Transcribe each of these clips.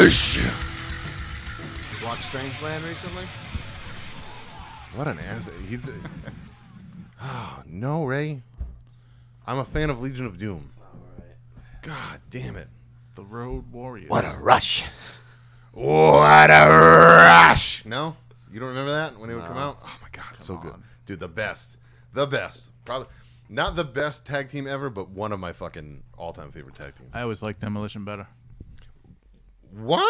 Rush! Watched Strangeland recently? What an ass. Oh, no, Ray. I'm a fan of Legion of Doom. God damn it. The Road Warriors. What a rush. What a rush! No? You don't remember that when it would come out? Oh, my God. So good. Dude, the best. The best. Probably not the best tag team ever, but one of my fucking all-time favorite tag teams. I always liked Demolition better. What?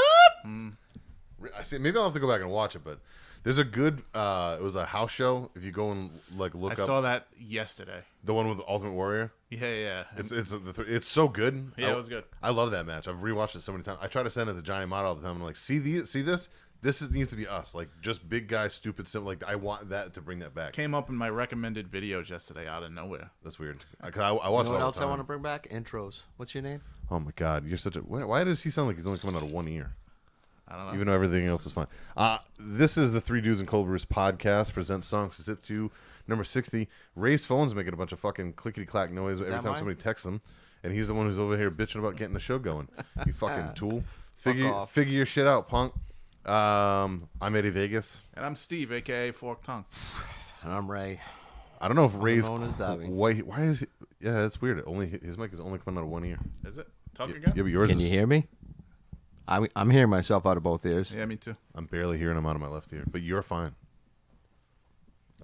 I see. Maybe I'll have to go back and watch it, but there's a good. It was a house show. If you go and like look I up saw that yesterday. the one with Ultimate Warrior, Yeah. it's so good. Yeah, it was good. I love that match. I've rewatched it so many times. I try to send it to Johnny Mott all the time. I'm like, see this. Needs to be us. Like just big guy, stupid, simple. Like I want that to bring that back. Came up in my recommended videos yesterday out of nowhere. That's weird. I watch You know it what all else the I time. want to bring back? Intros. What's your name? Oh my God, you're such a. Why does he sound like he's only coming out of one ear? I don't know. Even though everything else is fine. This is the Three Dudes and Cold Brews podcast. Presents songs to zip to number 60. Ray's phone's making a bunch of fucking clickety clack noise every that time mine? somebody texts him, and he's the one who's over here bitching about getting the show going. You fucking tool. Figure off. your shit out, punk. I'm Eddie Vegas. And I'm Steve, a.k.a. Fork Tongue. And I'm Ray. I don't know if Ray's known as Dobby. why is he? Yeah, that's weird. His mic is only coming out of one ear. Is it? Talk Yeah, again? but yours Can is. you hear me? I'm hearing myself out of both ears. Yeah, me too. I'm barely hearing him out of my left ear, but you're fine.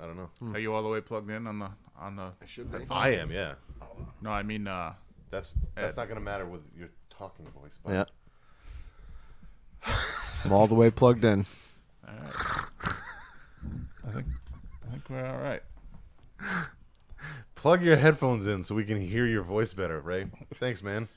I don't know. Are you all the way plugged in on the? I should be. I am, yeah. No, I mean, That's not gonna matter with your talking voice. But Yeah. I'm all the way plugged in. all right. I think we're all right. Plug your headphones in so we can hear your voice better, Ray. Thanks, man.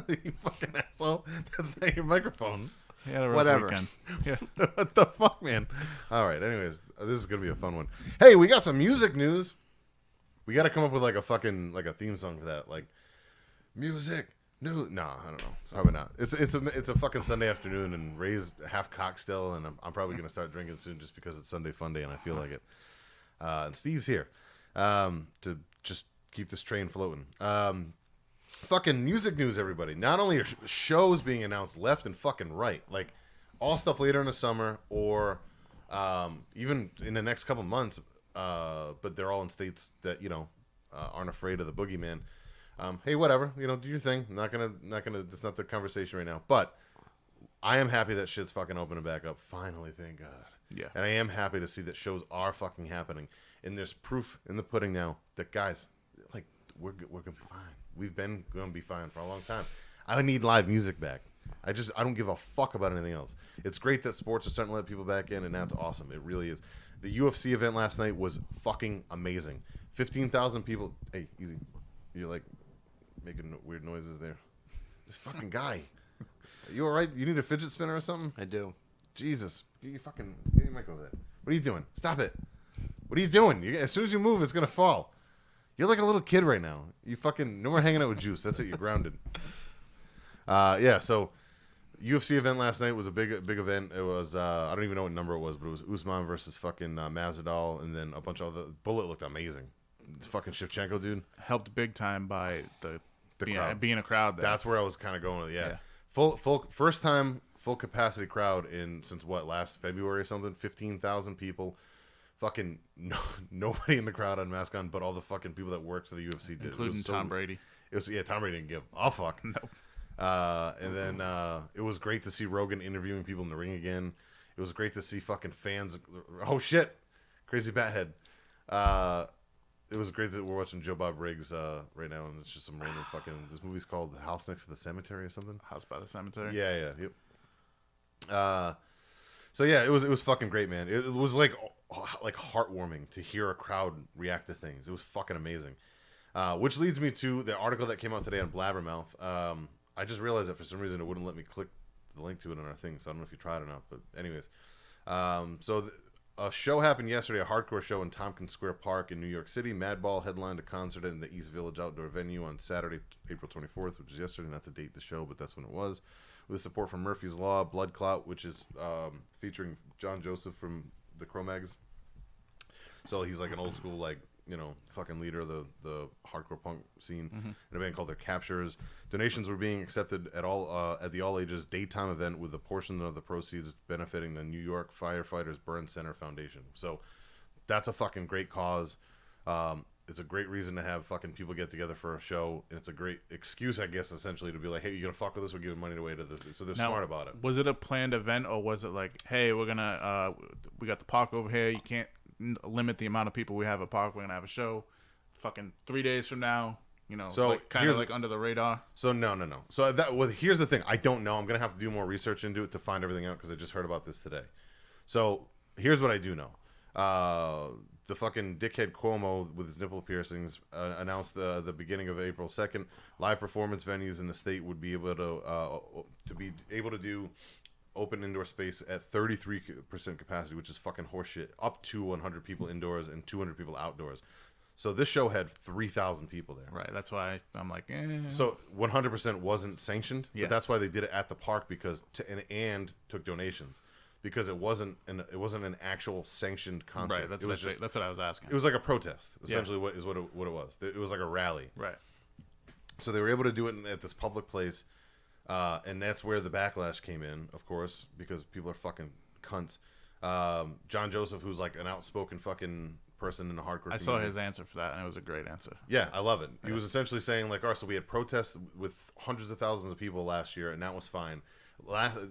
You fucking asshole. That's not your microphone. He had a rough Whatever. weekend. Yeah. What the fuck, man? All right, anyways, this is going to be a fun one. Hey, we got some music news. We got to come up with like a theme song for that. Like, music news. No, I don't know. Probably not. It's a fucking Sunday afternoon and Ray's half cock still, and I'm probably going to start drinking soon just because it's Sunday fun day and I feel like it. And Steve's here to just keep this train floating. Fucking music news, everybody. Not only are shows being announced left and fucking right, like all stuff later in the summer or even in the next couple months, but they're all in states that aren't afraid of the boogeyman. Hey, whatever, do your thing. I'm not gonna. That's not the conversation right now. But I am happy that shit's fucking opening back up. Finally, thank God. Yeah. And I am happy to see that shows are fucking happening, and there's proof in the pudding now that guys, like, we're gonna be fine. We've been gonna be fine for a long time. I need live music back. I don't give a fuck about anything else. It's great that sports are starting to let people back in, and that's awesome. It really is. The UFC event last night was fucking amazing. 15,000 people. Hey, easy. You're like making weird noises there. This fucking guy. Are you all right? You need a fidget spinner or something? I do. Jesus. Get your mic over there. What are you doing? Stop it. What are you doing? As soon as you move, it's going to fall. You're like a little kid right now. You fucking... No more hanging out with Juice. That's it. You're grounded. Yeah, so... UFC event last night was a big event. It was... I don't even know what number it was, but it was Usman versus fucking Masvidal, and then a bunch of other... Bullet looked amazing. The fucking Shevchenko dude. Helped big time by the crowd. being a crowd there. That's where I was kind of going with it. Yeah. Yeah. Full first time full capacity crowd since last February or something. 15,000 people. Fucking nobody in the crowd on mask on, but all the fucking people that worked for the UFC did. including Tom Brady. It was Tom Brady didn't give a fuck. Nope. And then it was great to see Rogan interviewing people in the ring again. It was great to see fucking fans. Oh shit, Crazy Bathead. It was great that we're watching Joe Bob Briggs right now, and it's just some random fucking. This movie's called The House Next to the Cemetery or something. House by the Cemetery. Yeah, yep. So yeah, it was fucking great, man. It was like heartwarming to hear a crowd react to things. It was fucking amazing. Which leads me to the article that came out today on Blabbermouth. I just realized that for some reason it wouldn't let me click the link to it on our thing, so I don't know if you tried or not. But anyways, a show happened yesterday, a hardcore show in Tompkins Square Park in New York City. Madball headlined a concert in the East Village Outdoor Venue on Saturday, April 24th, which is yesterday, not to date the show, but that's when it was. With support from Murphy's Law, Blood Clot, which is featuring John Joseph from the Cro-Mags. So he's like an old school, like, fucking leader of the hardcore punk scene, in a band called The Captures. Donations were being accepted at the All Ages daytime event, with a portion of the proceeds benefiting the New York Firefighters Burn Center Foundation. So that's a fucking great cause. It's a great reason to have fucking people get together for a show, and it's a great excuse, I guess, essentially, to be like, hey, you gonna fuck with us? We're giving money away to the. So they're smart about it. Was it a planned event, or was it like, hey, we got the park over here. You can't limit the amount of people we have at park. We're gonna have a show, fucking 3 days from now. So like, kind of like under the radar. So no. So here's the thing. I don't know. I'm gonna have to do more research into it to find everything out, because I just heard about this today. So here's what I do know. The fucking dickhead Cuomo with his nipple piercings announced the beginning of April 2nd, live performance venues in the state would be able to do open indoor space at 33% capacity, which is fucking horseshit, up to 100 people indoors and 200 people outdoors. So this show had 3,000 people there. Right. That's why I'm like, So 100% wasn't sanctioned, Yeah. but that's why they did it at the park, because and took donations. Because it wasn't an actual sanctioned concert. right. That's what I was asking. It was like a protest, essentially. What it was. It was like a rally. Right. So they were able to do it at this public place, and that's where the backlash came in, of course, because people are fucking cunts. John Joseph, who's like an outspoken fucking person in the hardcore community. I saw his answer for that, and it was a great answer. Yeah, I love it. He was essentially saying like, all right, so we had protests with hundreds of thousands of people last year, and that was fine.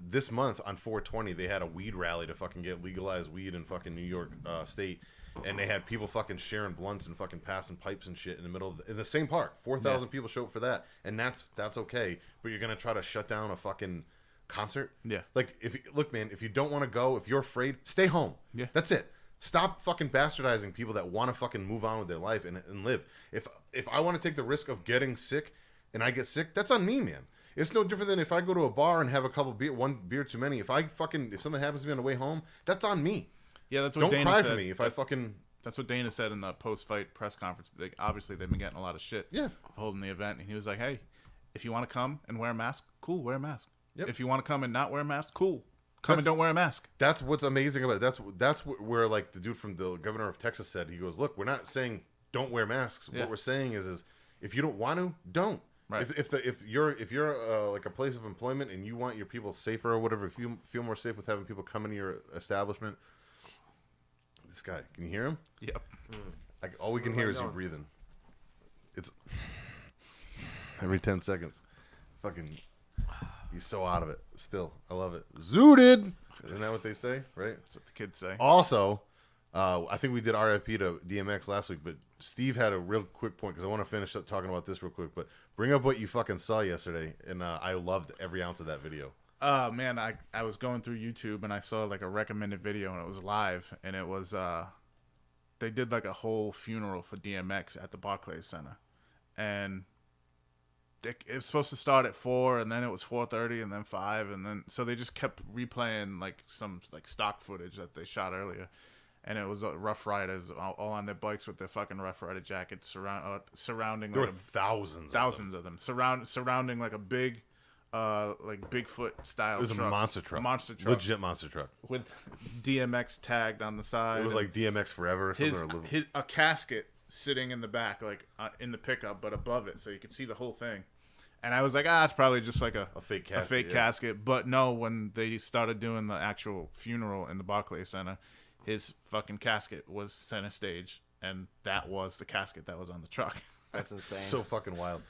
This month on 420, they had a weed rally to fucking get legalized weed in fucking New York State, and they had people fucking sharing blunts and fucking passing pipes and shit in the middle in the same park. 4,000 people show up for that, and that's okay. But you're gonna try to shut down a fucking concert? Yeah. Like, look, man, if you don't want to go, if you're afraid, stay home. Yeah. That's it. Stop fucking bastardizing people that want to fucking move on with their life and live. If I want to take the risk of getting sick and I get sick, that's on me, man. It's no different than if I go to a bar and have a couple one beer too many. If something happens to me on the way home, that's on me. Yeah, that's what Don't Dana cry said. for me if I fucking. That's what Dana said in the post-fight press conference. Obviously, they've been getting a lot of shit Yeah. for holding the event. And he was like, hey, if you want to come and wear a mask, cool, wear a mask. Yep. If you want to come and not wear a mask, cool. Come and don't wear a mask. That's what's amazing about it. That's where like the dude from the governor of Texas said. He goes, look, we're not saying don't wear masks. Yeah. What we're saying is if you don't want to, don't. Right. If you're like a place of employment and you want your people safer or whatever, if you feel more safe with having people come into your establishment. This guy, can you hear him? Yep. All we can hear is you breathing. It's every 10 seconds. Fucking, he's so out of it. Still, I love it. Zooted. Isn't that what they say? Right. That's what the kids say. Also, I think we did RIP to DMX last week, but Steve had a real quick point because I want to finish up talking about this real quick. But bring up what you fucking saw yesterday, and I loved every ounce of that video. Man, I was going through YouTube and I saw like a recommended video and it was live and it was they did like a whole funeral for DMX at the Barclays Center, and it was supposed to start at 4 and then it was 4:30 and then 5 and then so they just kept replaying like some like stock footage that they shot earlier, and it was Rough Riders all on their bikes with their fucking Rough Rider jackets surrounding There like were thousands of them surrounding like a big like Bigfoot style. It was truck. a monster truck. Monster truck. Legit monster truck. With DMX tagged on the side. It was like DMX Forever or something. a casket sitting in the back, like in the pickup, but above it, so you could see the whole thing. And I was like, it's probably just like a fake casket. Casket. But no, when they started doing the actual funeral in the Barclays Center, his fucking casket was center stage, and that was the casket that was on the truck. That's insane. So fucking wild.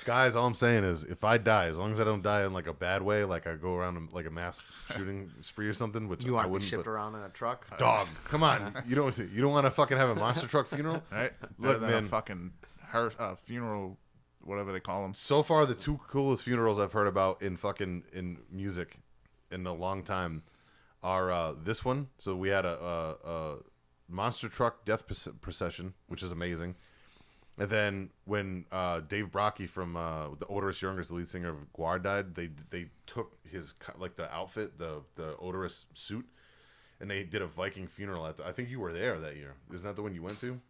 Guys, all I'm saying is if I die, as long as I don't die in like a bad way, like I go around in like a mass shooting spree or something, which You I want to be wouldn't. shipped around in a truck? Dog, come on. You don't want to fucking have a monster truck funeral? Right? Look, Better than man. a fucking funeral, whatever they call them. So far, the two coolest funerals I've heard about in music in a long time are this one. So we had a monster truck death procession, which is amazing. And then when Dave Brockie from the Odorous Youngers, the lead singer of Guar, died, they took his like the outfit, the Odorous suit, and they did a Viking funeral I think you were there that year. Isn't that the one you went to?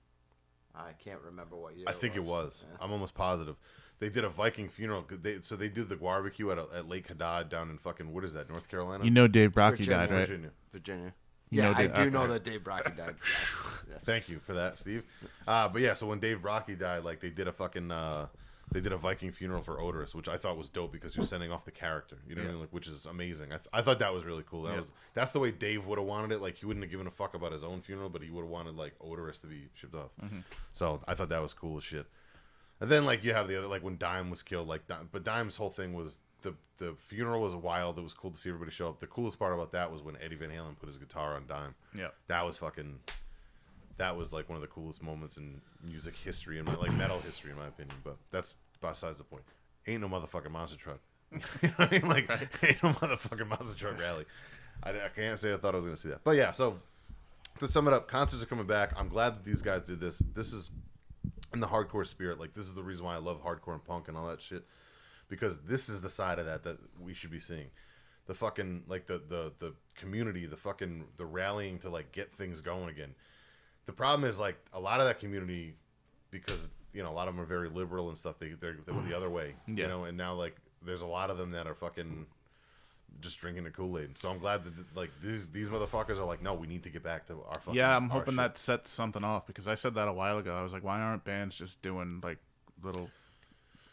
I can't remember what year. I think it was. Yeah. I'm almost positive. They did a Viking funeral. So they did the barbecue at Lake Hadad down in fucking, what is that, North Carolina? You know Dave Brockie Virginia. died, right? Virginia. Virginia. You Yeah, know, I Dave- do know okay. that Dave Brocky died. Yes. Thank you for that, Steve. But yeah, so when Dave Rocky died, like they did a fucking they did a Viking funeral for Odorous, which I thought was dope because you're sending off the character, you know what I mean? Like, which is amazing. I thought that was really cool. That's the way Dave would have wanted it. Like he wouldn't have given a fuck about his own funeral, but he would have wanted like Odorous to be shipped off. So I thought that was cool as shit. And then like you have the other, like when Dime was killed, like but Dime's whole thing was the funeral was wild. It was cool to see everybody show up. The coolest part about that was when Eddie Van Halen put his guitar on Dime. Yeah. That was fucking. That was like one of the coolest moments in music history and like metal history, in my opinion. But that's besides the point. Ain't no motherfucking monster truck. You know what I mean? Like ain't no motherfucking monster truck rally. I can't say I thought I was gonna see that. But yeah, so to sum it up, concerts are coming back. I'm glad that these guys did this. This is in the hardcore spirit. Like this is the reason why I love hardcore and punk and all that shit. Because this is the side of that we should be seeing. The fucking like the community, the rallying to like get things going again. The problem is like a lot of that community, because you know a lot of them are very liberal and stuff. They went the other way, you know. And now like there's a lot of them that are fucking just drinking the Kool-Aid. So I'm glad that like these motherfuckers are like, no, we need to get back to our fucking. Yeah, I'm our hoping shit. that sets something off because I said that a while ago. I was like, why aren't bands just doing like little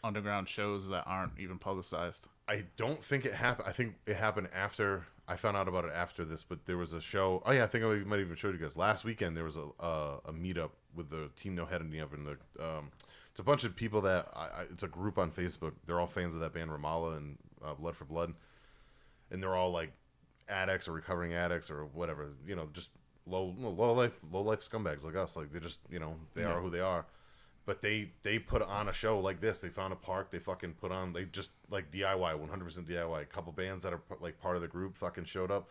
underground shows that aren't even publicized? I don't think it happened. I think it happened after I found out about it after this. But there was a show. Oh yeah, I think I might even showed you guys last weekend. There was a meetup with the Team No Head in the Oven. It's a bunch of people that it's a group on Facebook. They're all fans of that band Ramallah and Blood for Blood, and they're all like addicts or recovering addicts or whatever. You know, just low life scumbags like us. Like they just they are who they are. But they put on a show like this. They found a park. They fucking put on. They just like DIY, 100% DIY. A couple bands that are like part of the group fucking showed up.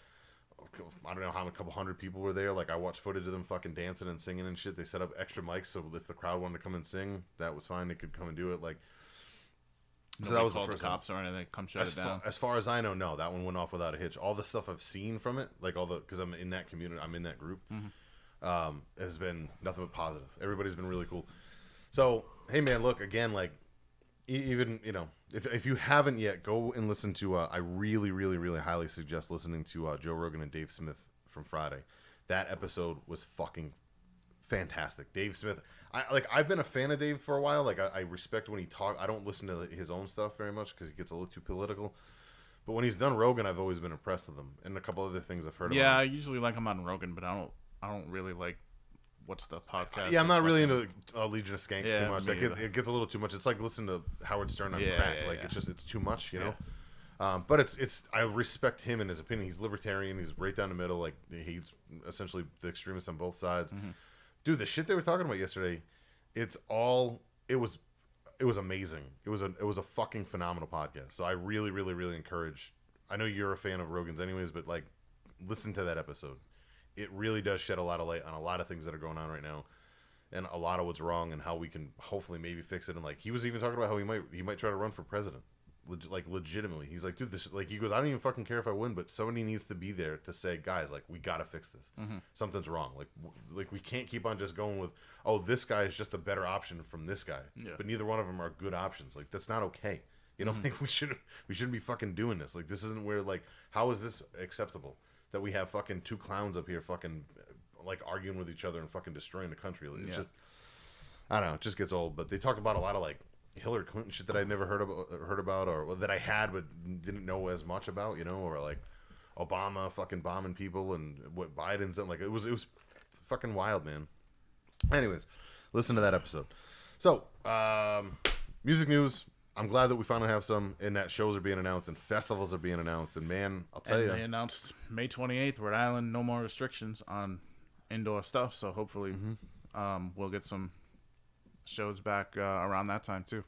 I don't know how many, couple hundred people were there. Like I watched footage of them fucking dancing and singing and shit. They set up extra mics so if the crowd wanted to come and sing, that was fine. They could come and do it. Like So that was the first cops or anything. Come shut it down. As far as I know, no, that one went off without a hitch. All the stuff I've seen from it, like because I'm in that community, I'm in that group, has been nothing but positive. Everybody's been really cool. So, hey man, look, again, like, even, if you haven't yet, go and listen to, I really, really, really highly suggest listening to Joe Rogan and Dave Smith from Friday. That episode was fucking fantastic. Dave Smith, I've been a fan of Dave for a while. Like, I respect when he talks. I don't listen to his own stuff very much because he gets a little too political. But when he's done Rogan, I've always been impressed with him. And a couple other things I've heard about. Yeah, I usually like him on Rogan, but I don't really like what's the podcast? Yeah, I'm not really into Legion of Skanks Yeah, too much. me Like it gets a little too much. It's like listening to Howard Stern on crack. Like it's too much, you know. But it's I respect him and his opinion. He's libertarian. He's right down the middle. Like he's essentially the extremist on both sides. Dude, the shit they were talking about yesterday, it was amazing. It was a fucking phenomenal podcast. So I really, really, really encourage. I know you're a fan of Rogan's anyways, but like listen to that episode. It really does shed a lot of light on a lot of things that are going on right now, and a lot of what's wrong, and how we can hopefully maybe fix it. And like he was even talking about how he might try to run for president, like legitimately. He's like, dude, this like he goes, I don't even fucking care if I win, but somebody needs to be there to say, guys, like we gotta fix this. Something's wrong. Like we can't keep on just going with, oh, this guy is just a better option from this guy, but neither one of them are good options. Like that's not okay. You know, like we shouldn't be fucking doing this. Like this isn't where like how is this acceptable? That we have fucking two clowns up here fucking like arguing with each other and fucking destroying the country. Like, just I don't know, it just gets old. But they talked about a lot of like Hillary Clinton shit that I'd never heard about or that I had but didn't know as much about, you know, or like Obama fucking bombing people and what Biden's done. Like it was fucking wild, man. Anyways, listen to that episode. So, music news. I'm glad that we finally have some, and that shows are being announced, and festivals are being announced, and man, I'll tell you. They announced May 28th, Rhode Island, no more restrictions on indoor stuff, so hopefully we'll get some shows back around that time, too.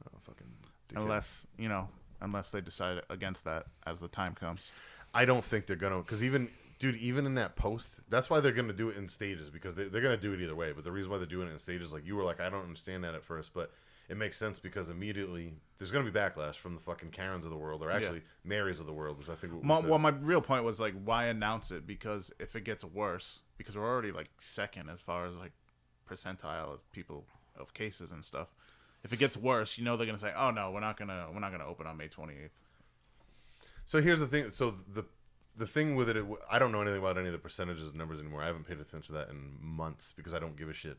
Oh, fucking unless they decide against that as the time comes. I don't think they're going to, because even in that post, that's why they're going to do it in stages, because they're going to do it either way, but the reason why they're doing it in stages, like you were like, I don't understand that at first, but it makes sense because immediately there's going to be backlash from the fucking Karens of the world, or actually Marys of the world, is I think what we said. Well, my real point was like, why announce it? Because if it gets worse, because we're already like second as far as like percentile of people of cases and stuff. If it gets worse, they're gonna say, oh no, we're not gonna open on May 28th. So here's the thing. So the thing with it, I don't know anything about any of the percentages and numbers anymore. I haven't paid attention to that in months because I don't give a shit.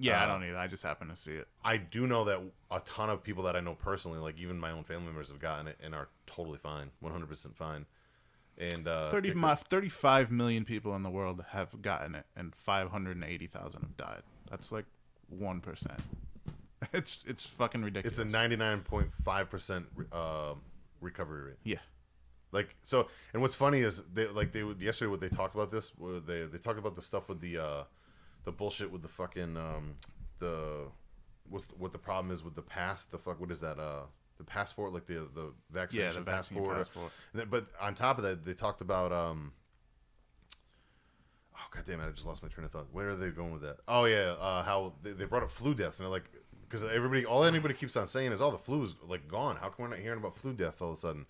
Yeah, I don't either. I just happen to see it. I do know that a ton of people that I know personally, like even my own family members, have gotten it and are totally fine, 100% fine. And 35 million people in the world have gotten it, and 580,000 have died. That's like 1%. It's fucking ridiculous. it's a 99.5% recovery rate. Yeah. Like so, and what's funny is yesterday what they talked about this. They talked about the stuff with the bullshit with the fucking what the problem is with the pass. The fuck, what is that? The passport, like the vaccination passport. But on top of that, they talked about oh god damn it, I just lost my train of thought. Where are they going with that? Oh yeah, how they brought up flu deaths, and they're like, because all anybody keeps on saying is, oh, the flu is like gone. How come we're not hearing about flu deaths all of a sudden?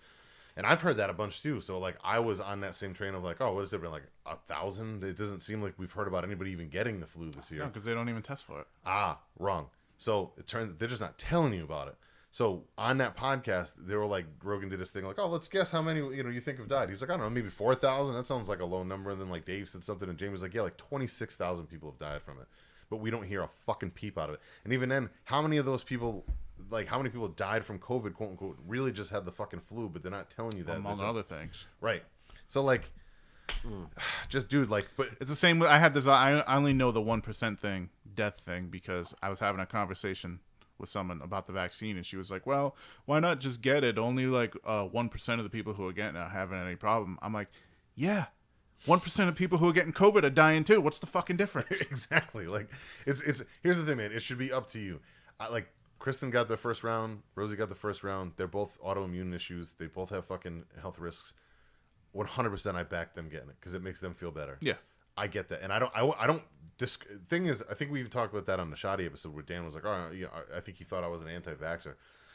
And I've heard that a bunch too. So like I was on that same train of like, oh, what has it been, like 1,000? It doesn't seem like we've heard about anybody even getting the flu this year. No, because they don't even test for it. Wrong. So it turns they're just not telling you about it. So on that podcast, they were like, Rogan did his thing like, oh, let's guess how many you think have died. He's like, I don't know, maybe 4,000. That sounds like a low number. And then like Dave said something, and Jamie was like, yeah, like 26,000 people have died from it, but we don't hear a fucking peep out of it. And even then, how many of those people? Like, how many people died from COVID, quote unquote, really just had the fucking flu, but they're not telling you that. Among other things. Right. So, like, just, dude, like, but. It's the same. I had this, I only know the 1% thing, death thing, because I was having a conversation with someone about the vaccine, and she was like, well, why not just get it? Only, like, 1% of the people who are getting it are having any problem. I'm like, yeah. 1% of people who are getting COVID are dying, too. What's the fucking difference? Exactly. Like, it's here's the thing, man. It should be up to you. Kristen got their first round. Rosie got the first round. They're both autoimmune issues. They both have fucking health risks. 100% I back them getting it because it makes them feel better. Yeah. I get that. And I don't thing is, I think we even talked about that on the Shoddy episode where Dan was like, oh, yeah, I think he thought I was an anti-vaxxer.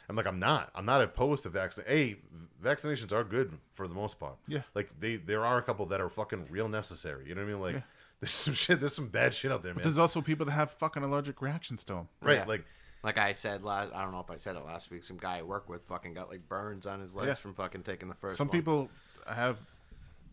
I'm like, I'm not. I'm not opposed to vaccinations. Vaccinations are good for the most part. Yeah. Like there are a couple that are fucking real necessary. You know what I mean? Like there's some bad shit out there, man. But there's also people that have fucking allergic reactions to them. Right. Yeah. Like I said I don't know if I said it last week. Some guy I work with fucking got like burns on his legs from fucking taking the first. Some one. people have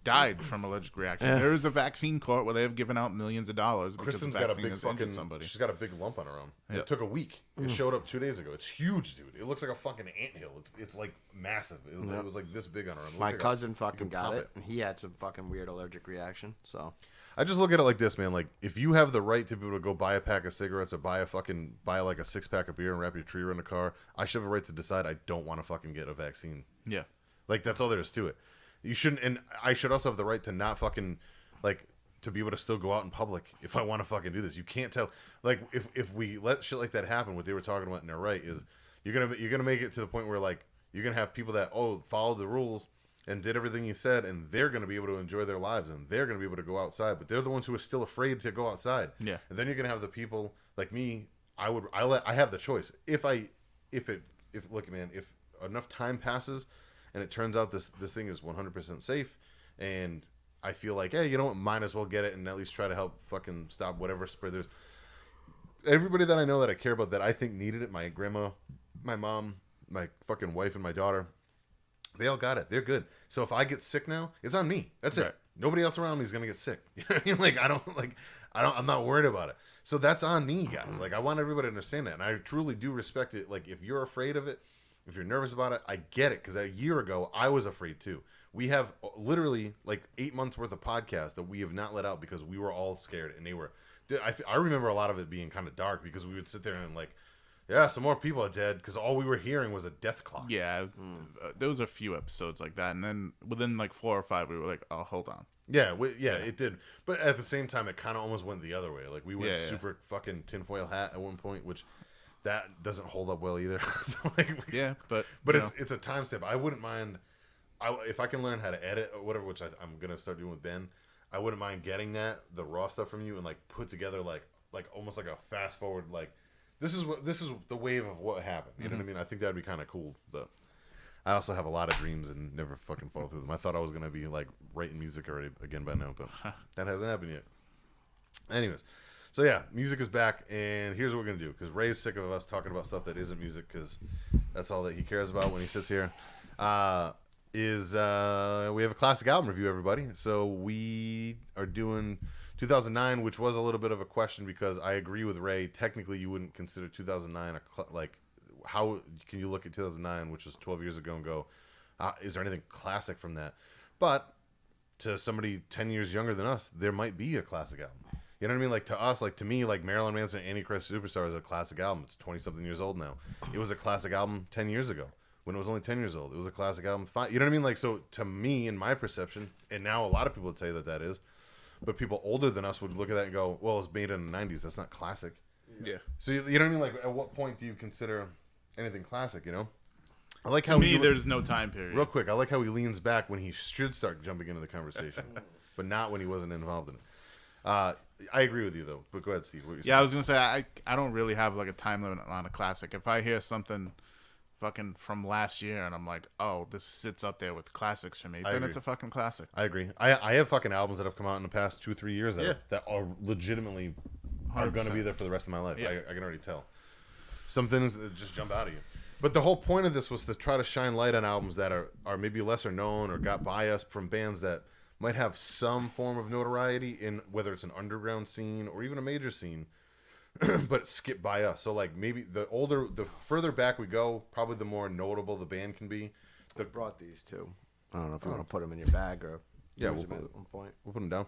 died from allergic reaction. Yeah. There is a vaccine court where they have given out millions of dollars. Kristen's got a big fucking. She's got a big lump on her arm. Yeah. It took a week. It showed up 2 days ago. It's huge, dude. It looks like a fucking anthill. It's like massive. It was like this big on her arm. My cousin fucking got it, and he had some fucking weird allergic reaction. So I just look at it like this, man. Like, if you have the right to be able to go buy a pack of cigarettes or buy like a 6-pack of beer and wrap your tree around a car, I should have a right to decide I don't want to fucking get a vaccine. Yeah. Like, that's all there is to it. You shouldn't, and I should also have the right to not fucking, like, to be able to still go out in public if I want to fucking do this. You can't tell, like, if we let shit like that happen, what they were talking about, and they're right, is you're gonna make it to the point where, like, you're gonna have people that followed the rules and did everything you said, and they're going to be able to enjoy their lives, and they're going to be able to go outside, but they're the ones who are still afraid to go outside. Yeah. And then you're going to have the people like me. I have the choice. If look, man, if enough time passes and it turns out this thing is 100% safe, and I feel like, hey, you know what, might as well get it and at least try to help fucking stop whatever spread there's. Everybody that I know that I care about that I think needed it, my grandma, my mom, my fucking wife, and my daughter, they all got it. They're good. So if I get sick now, it's on me. That's it. Nobody else around me is gonna get sick. You know what I mean? Like I'm not worried about it. So that's on me, guys. Like, I want everybody to understand that, and I truly do respect it. Like, if you're afraid of it, if you're nervous about it, I get it. Because a year ago, I was afraid too. We have literally like 8 months worth of podcasts that we have not let out because we were all scared, and they were. Dude, I remember a lot of it being kind of dark because we would sit there and like, yeah, some more people are dead, because all we were hearing was a death clock. Yeah, there was a few episodes like that, and then within like 4 or 5, we were like, oh, hold on. Yeah, it did. But at the same time, it kind of almost went the other way. Like, we went super fucking tinfoil hat at one point, which that doesn't hold up well either. So, like, but it's a time step. I wouldn't mind, if I can learn how to edit or whatever, which I'm gonna start doing with Ben. I wouldn't mind getting the raw stuff from you and like put together like almost like a fast forward, like this is the wave of what happened. You know what I mean? I think that'd be kind of cool. Though I also have a lot of dreams and never fucking follow through them. I thought I was gonna be like writing music already again by now, but that hasn't happened yet. Anyways, so yeah, music is back, and here's what we're gonna do, because Ray's sick of us talking about stuff that isn't music, because that's all that he cares about when he sits here. is we have a classic album review, everybody. So we are doing 2009, which was a little bit of a question because I agree with Ray. Technically, you wouldn't consider 2009 like how can you look at 2009, which was 12 years ago, and go, is there anything classic from that? But to somebody 10 years younger than us, there might be a classic album. You know what I mean? Like to us, like to me, like Marilyn Manson, Antichrist Superstar is a classic album. It's 20-something years old now. It was a classic album 10 years ago when it was only 10 years old. It was a classic album. You know what I mean? Like, so to me, in my perception, and now a lot of people would say that is, but people older than us would look at that and go, well, it's made in the 90s. That's not classic. Yeah. So you know what I mean? Like, at what point do you consider anything classic, you know? I like how To me, there's no time period. real quick, I like how he leans back when he should start jumping into the conversation, but not when he wasn't involved in it. I agree with you though, but go ahead, Steve. What you Yeah, I was gonna say I don't really have like a time limit on a classic. If I hear something fucking from last year and I'm like, oh, this sits up there with classics for me, then agree. it's a fucking classic. I agree. I have fucking albums that have come out in the past 2-3 years Yeah. that are legitimately are going to be 100%. there for the rest of my life. Yeah. I can already tell. Some things that just jump out at you. But the whole point of this was to try to shine light on albums that are maybe lesser known or got by us from bands that might have some form of notoriety in whether it's an underground scene or even a major scene, but skip by us. So like maybe the further back we go, probably the more notable the band can be. I brought these two. I don't know if you want to put them in your bag or Yeah, use we'll them put at one point. We'll put them down.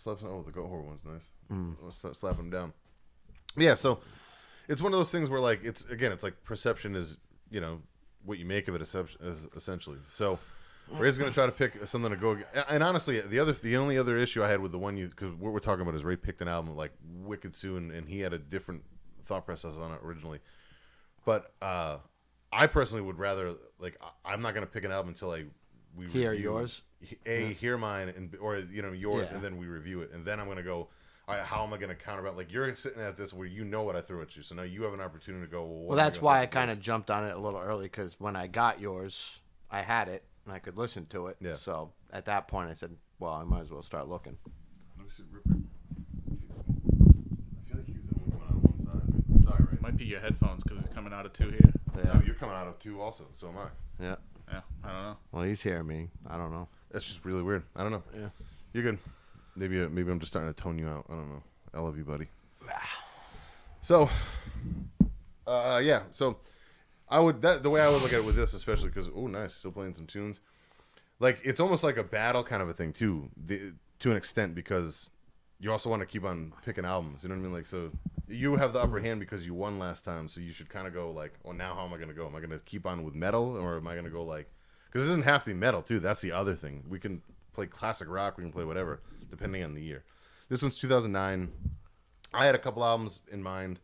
The goat horror one's nice. Let's slap them down. Yeah, so it's one of those things where like it's like perception is what you make of it essentially. So Ray's gonna try to pick something to go. And honestly, the only other issue I had with the one because what we're talking about is Ray picked an album like wicked soon, and he had a different thought process on it originally. But I personally would rather I'm not gonna pick an album until we Hear review, yours? hear mine or yours, Yeah. and then we review it, and then I'm gonna go. All right, how am I gonna counterbalance? Like you're sitting at this where you know what I threw at you, so now you have an opportunity to go. Well, that's why I kind of jumped on it a little early because when I got yours, I had it and I could listen to it. Yeah. So at that point, I said, well, I might as well start looking. Let me see, Ripper. I feel like he's the one coming out of one side. But sorry, right? Might be your headphones because it's coming out of two here. Yeah. No, you're coming out of two also. So am I. Yeah. Yeah, I don't know. Well, he's hearing me. I don't know. That's just really weird. I don't know. Yeah. You're good. Maybe I'm just starting to tone you out. I don't know. I love you, buddy. So, yeah. So, the way I would look at it with this, especially because nice, still playing some tunes. Like it's almost like a battle kind of a thing too, to an extent, because you also want to keep on picking albums. You know what I mean? Like so, you have the upper hand because you won last time, so you should kind of go like, well, now how am I going to go? Am I going to keep on with metal, or am I going to go like? Because it doesn't have to be metal too. That's the other thing. We can play classic rock. We can play whatever, depending on the year. This one's 2009. I had a couple albums in mind.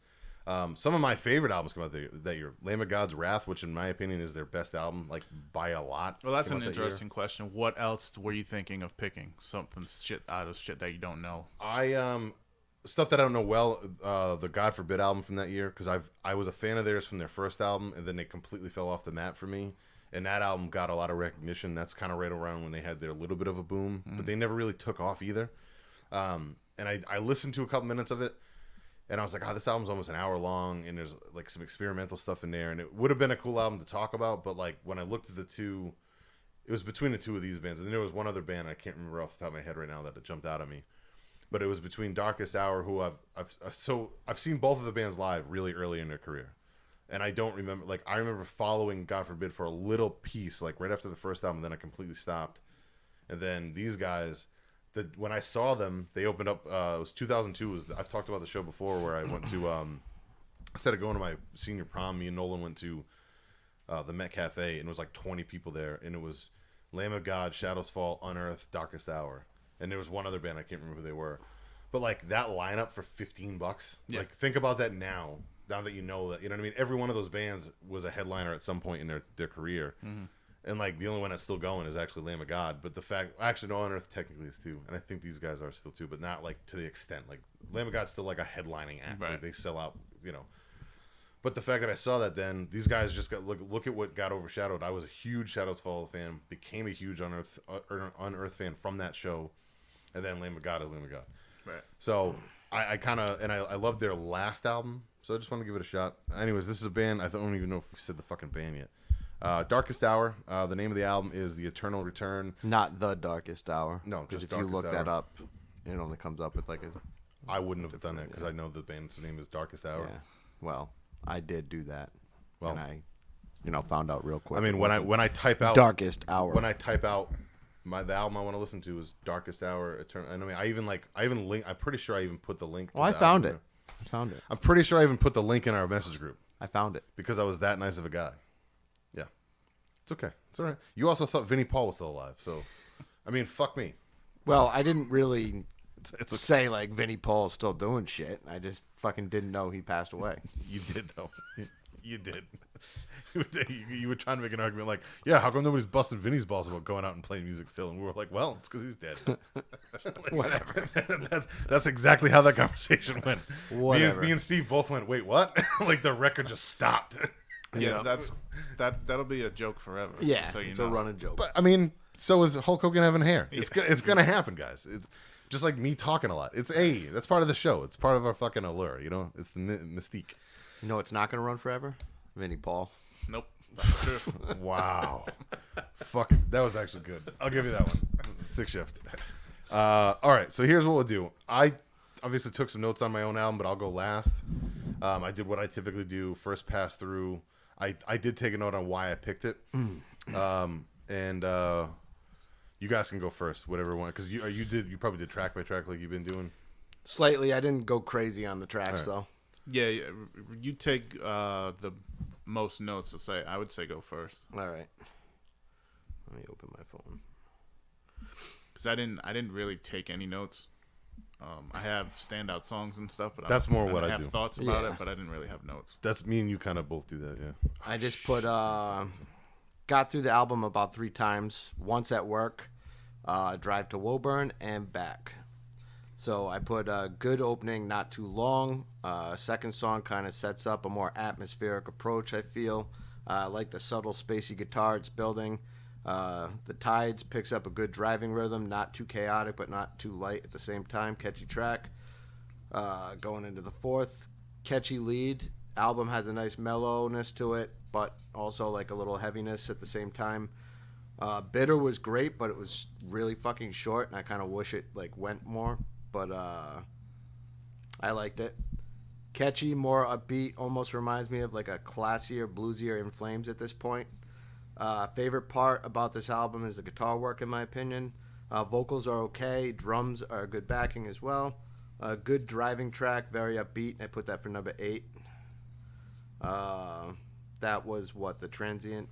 Some of my favorite albums come out that year. Lamb of God's Wrath, which in my opinion is their best album, like by a lot. Well, that's came an out that year. interesting question. What else were you thinking of picking? Something shit out of shit that you don't know. Stuff that I don't know well. The God Forbid album from that year, because I was a fan of theirs from their first album, and then they completely fell off the map for me. And that album got a lot of recognition. That's kind of right around when they had their little bit of a boom, but they never really took off either. And I listened to a couple minutes of it, and I was like, this album's almost an hour long, and there's like some experimental stuff in there, and it would have been a cool album to talk about. But like when I looked at the two, it was between the two of these bands, and then there was one other band I can't remember off the top of my head right now that jumped out at me. But it was between Darkest Hour, who I've seen both of the bands live really early in their career. And I don't remember, I remember following God Forbid for a little piece, like right after the first album, then I completely stopped. And then these guys, when I saw them, they opened up, it was 2002, I've talked about the show before where I went to, instead of going to my senior prom, me and Nolan went to the Met Cafe, and it was like 20 people there, and it was Lamb of God, Shadows Fall, Unearthed, Darkest Hour. And there was one other band, I can't remember who they were. But like that lineup for $15, Yeah. like think about that now that you know that, you know what I mean? Every one of those bands was a headliner at some point in their career. Mm-hmm. And like the only one that's still going is actually Lamb of God. But actually no, Unearthed technically is too. And I think these guys are still too, but not like to the extent. Like Lamb of God's still like a headlining act. Right. Like they sell out, you know. But the fact that I saw that then, these guys just got, look at what got overshadowed. I was a huge Shadows Fall fan, became a huge Unearthed fan from that show. And then Lamb of God is Lamb of God. Right. So I kind of, and I loved their last album. So I just want to give it a shot. Anyways, this is a band, I don't even know if we said the fucking band yet. Darkest Hour. The name of the album is The Eternal Return. Not The Darkest Hour. No, because just if you Darkest look Hour. that up, it only comes up with like a. I wouldn't have done that because I know the band's name is Darkest Hour. Yeah. Well, I did do that. Well, and I, found out real quick. I mean, it when wasn't I type out Darkest Hour. when I type out the album I want to listen to is Darkest Hour. Eternal. And I mean, I even link. I'm pretty sure I even put the link. To I the found album. it. I found it. I'm pretty sure I even put the link in our message group I found it. because I was that nice of a guy. Yeah, it's okay. It's all right. You also thought Vinnie Paul was still alive, so I mean, fuck me. Well, I didn't really It's okay. say like Vinnie Paul's still doing shit. I just fucking didn't know he passed away. You did though. You did. You were trying to make an argument like, yeah, how come nobody's busting Vinny's balls about going out and playing music still? And we were like, well, it's because he's dead. Whatever. That's exactly how that conversation went. Whatever. Me and Steve both went, wait, what? Like the record just stopped. Yeah, that'll be a joke forever. Yeah, so you it's know. a running joke. But I mean, so is Hulk Hogan having hair. It's gonna happen, guys. It's just like me talking a lot. That's part of the show. It's part of our fucking allure. You know, it's the mystique. You know it's not going to run forever? Vinnie Paul. Nope. That's true. Wow. Fuck. That was actually good. I'll give you that one. Stick shift. All right. So here's what we'll do. I obviously took some notes on my own album, but I'll go last. I did what I typically do. First pass through. I did take a note on why I picked it. And you guys can go first, whatever one. Because you probably did track by track like you've been doing. Slightly. I didn't go crazy on the tracks, All though. Yeah, you take the most notes to say. I would say go first All right. Let me open my phone. because I didn't really take any notes. I have standout songs and stuff, but That's more and what I have do. thoughts about Yeah. it, but I didn't really have notes. That's me and you kind of both do that, yeah. I just put, got through the album about 3 times. Once at work, drive to Woburn, and back. So I put a good opening, not too long. Second song kind of sets up a more atmospheric approach, I feel. I like the subtle, spacey guitar it's building. The Tides picks up a good driving rhythm, not too chaotic, but not too light at the same time. Catchy track. Going into the fourth, catchy lead. Album has a nice mellowness to it, but also like a little heaviness at the same time. Bitter was great, but it was really fucking short, and I kind of wish it like went more. But I liked it. Catchy, more upbeat, almost reminds me of like a classier, bluesier In Flames at this point. Favorite part about this album is the guitar work, in my opinion. Vocals are okay. Drums are good backing as well. Good driving track, very upbeat. I put that for number 8. That was what, the Transcendence.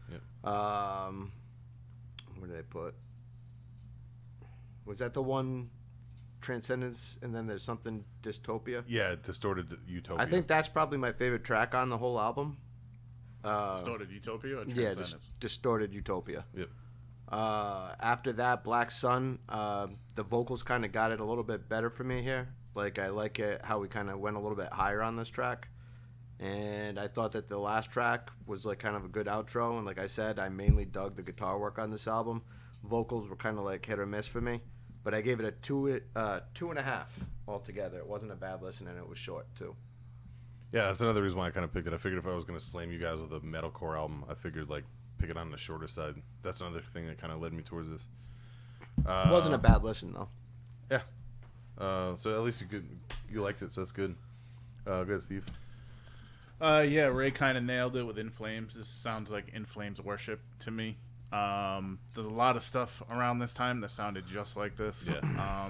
Yep. Where did I put? Was that the one, Transcendence, and then there's something Dystopia? Yeah, Distorted Utopia. I think that's probably my favorite track on the whole album. Distorted Utopia or Yeah, Transcendence? Distorted Utopia. Yep. After that, Black Sun, the vocals kind of got it a little bit better for me here. Like, I like it how we kind of went a little bit higher on this track. And I thought that the last track was like kind of a good outro. And like I said, I mainly dug the guitar work on this album. Vocals were kind of like hit or miss for me. But I gave it a 2.5 altogether. It wasn't a bad listen, and it was short too. Yeah, that's another reason why I kind of picked it. I figured if I was going to slam you guys with a metalcore album, I figured like pick it on the shorter side. That's another thing that kind of led me towards this. It wasn't a bad listen though. Yeah. So at least you liked it, so that's good. Good, Steve. Yeah, Ray kind of nailed it with In Flames. This sounds like In Flames worship to me. There's a lot of stuff around this time that sounded just like this. Yeah.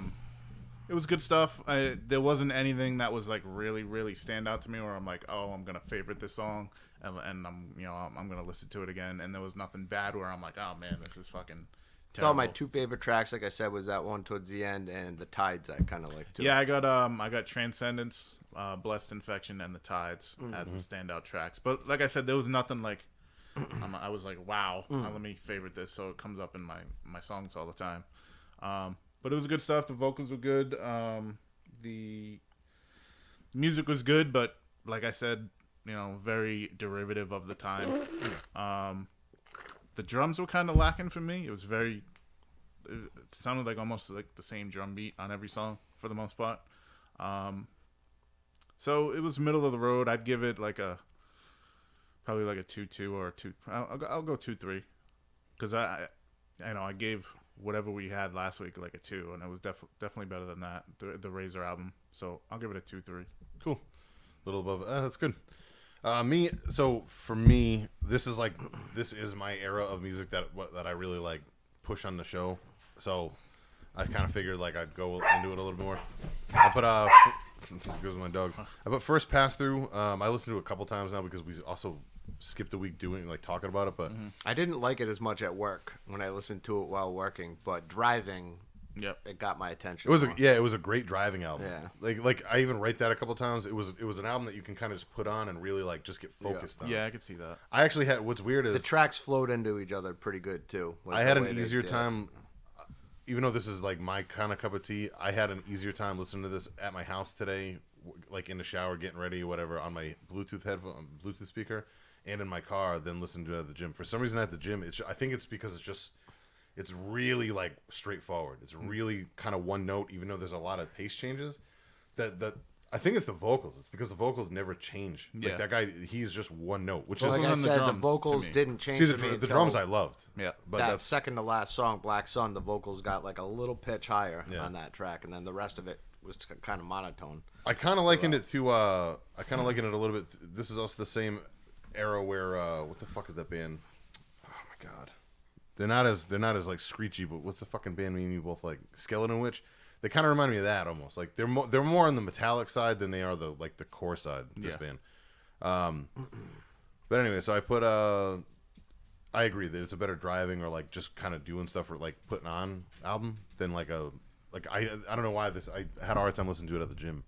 It was good stuff. There wasn't anything that was like really, really stand out to me where I'm like, oh, I'm gonna favorite this song, and I'm gonna listen to it again. And there was nothing bad where I'm like, oh man, this is fucking terrible. So my 2 favorite tracks, like I said, was that one towards the end, and the Tides I kind of liked too. Yeah, I got Transcendence, Blessed Infection, and the Tides as the standout tracks. But like I said, there was nothing like I was like, wow, let me favorite this, so it comes up in my songs all the time. But it was good stuff. The vocals were good. The music was good, but like I said, very derivative of the time. The drums were kind of lacking for me. It sounded like almost like the same drum beat on every song for the most part. So it was middle of the road. I'd give it like a Probably like a 2-2 or a 2. I'll go 2-3, because I gave whatever we had last week like a 2, and it was definitely better than that, the Razor album. So I'll give it a 2-3. Cool. A little above. That's good. So for me, this is my era of music that I really like push on the show. So I kind of figured like I'd go into it a little more. I put goes with my dogs. I put First Pass Through. I listened to it a couple times now because we also skipped a week talking about it. But I didn't like it as much at work when I listened to it while working, but driving, it got my attention. It was a great driving album. Yeah. Like I even write that a couple times. It was an album that you can kind of just put on and really like just get focused on. Yeah, I could see that. I actually had what's weird is the tracks flowed into each other pretty good too. I had an easier time. Even though this is like my kind of cup of tea, I had an easier time listening to this at my house today, like in the shower, getting ready, whatever, on my Bluetooth speaker, and in my car, than listening to it at the gym. For some reason, at the gym, I think it's because it's really like straightforward. It's really kind of one note, even though there's a lot of pace changes. That I think it's the vocals. It's because the vocals never change. Like that guy, he's just one note, which is like I said, the vocals didn't change. See, to me the drums I loved. Yeah, but that's second to last song, Black Sun. The vocals got like a little pitch higher on that track, and then the rest of it was kind of monotone. I kind of likened it to. I kind of likened it a little bit. This is also the same era where what the fuck is that band? Oh my god, they're not as like screechy. But what's the fucking band me and you both like? Skeleton Witch. They kind of remind me of that almost. Like they're more on the metallic side than they are the core side. This band. But anyway, so I put I agree that it's a better driving or like just kind of doing stuff or like putting on album than I don't know why I had a hard time listening to it at the gym.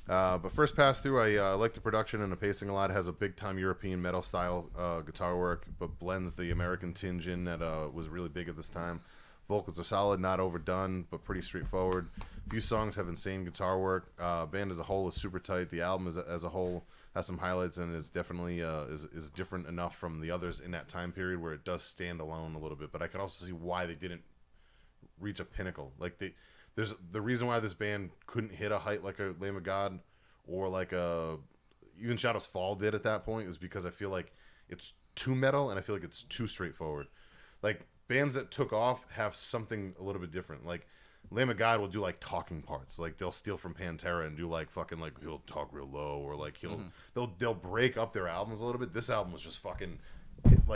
But First Pass Through, I like the production and the pacing a lot. It has a big time European metal style guitar work, but blends the American tinge in that was really big at this time. Vocals are solid, not overdone, but pretty straightforward. Few songs have insane guitar work. Band as a whole is super tight. The album as a whole has some highlights and is definitely is different enough from the others in that time period where it does stand alone a little bit. But I can also see why they didn't reach a pinnacle. Like there's the reason why this band couldn't hit a height like a Lamb of God or like even Shadows Fall did at that point is because I feel like it's too metal and I feel like it's too straightforward. Like bands that took off have something a little bit different. Like Lamb of God will do like talking parts. Like they'll steal from Pantera and do like fucking like he'll talk real low or like they'll break up their albums a little bit. This album was just fucking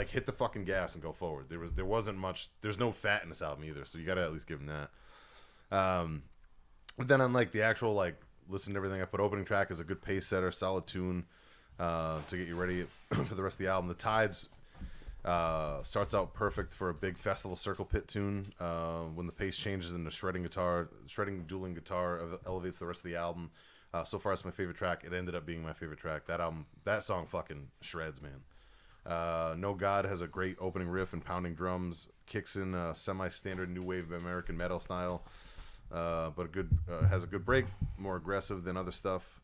hit the fucking gas and go forward. There wasn't much. There's no fat in this album either, so you got to at least give them that. But then on like the actual like listen to everything, I put opening track as a good pace setter, solid tune to get you ready for the rest of the album. The Tides starts out perfect for a big festival circle pit tune. When the pace changes into shredding dueling guitar elevates the rest of the album. So far it's my favorite track. It ended up being my favorite track. That song fucking shreds, man. No God has a great opening riff and pounding drums, kicks in semi-standard new wave American metal style, but has a good break, more aggressive than other stuff.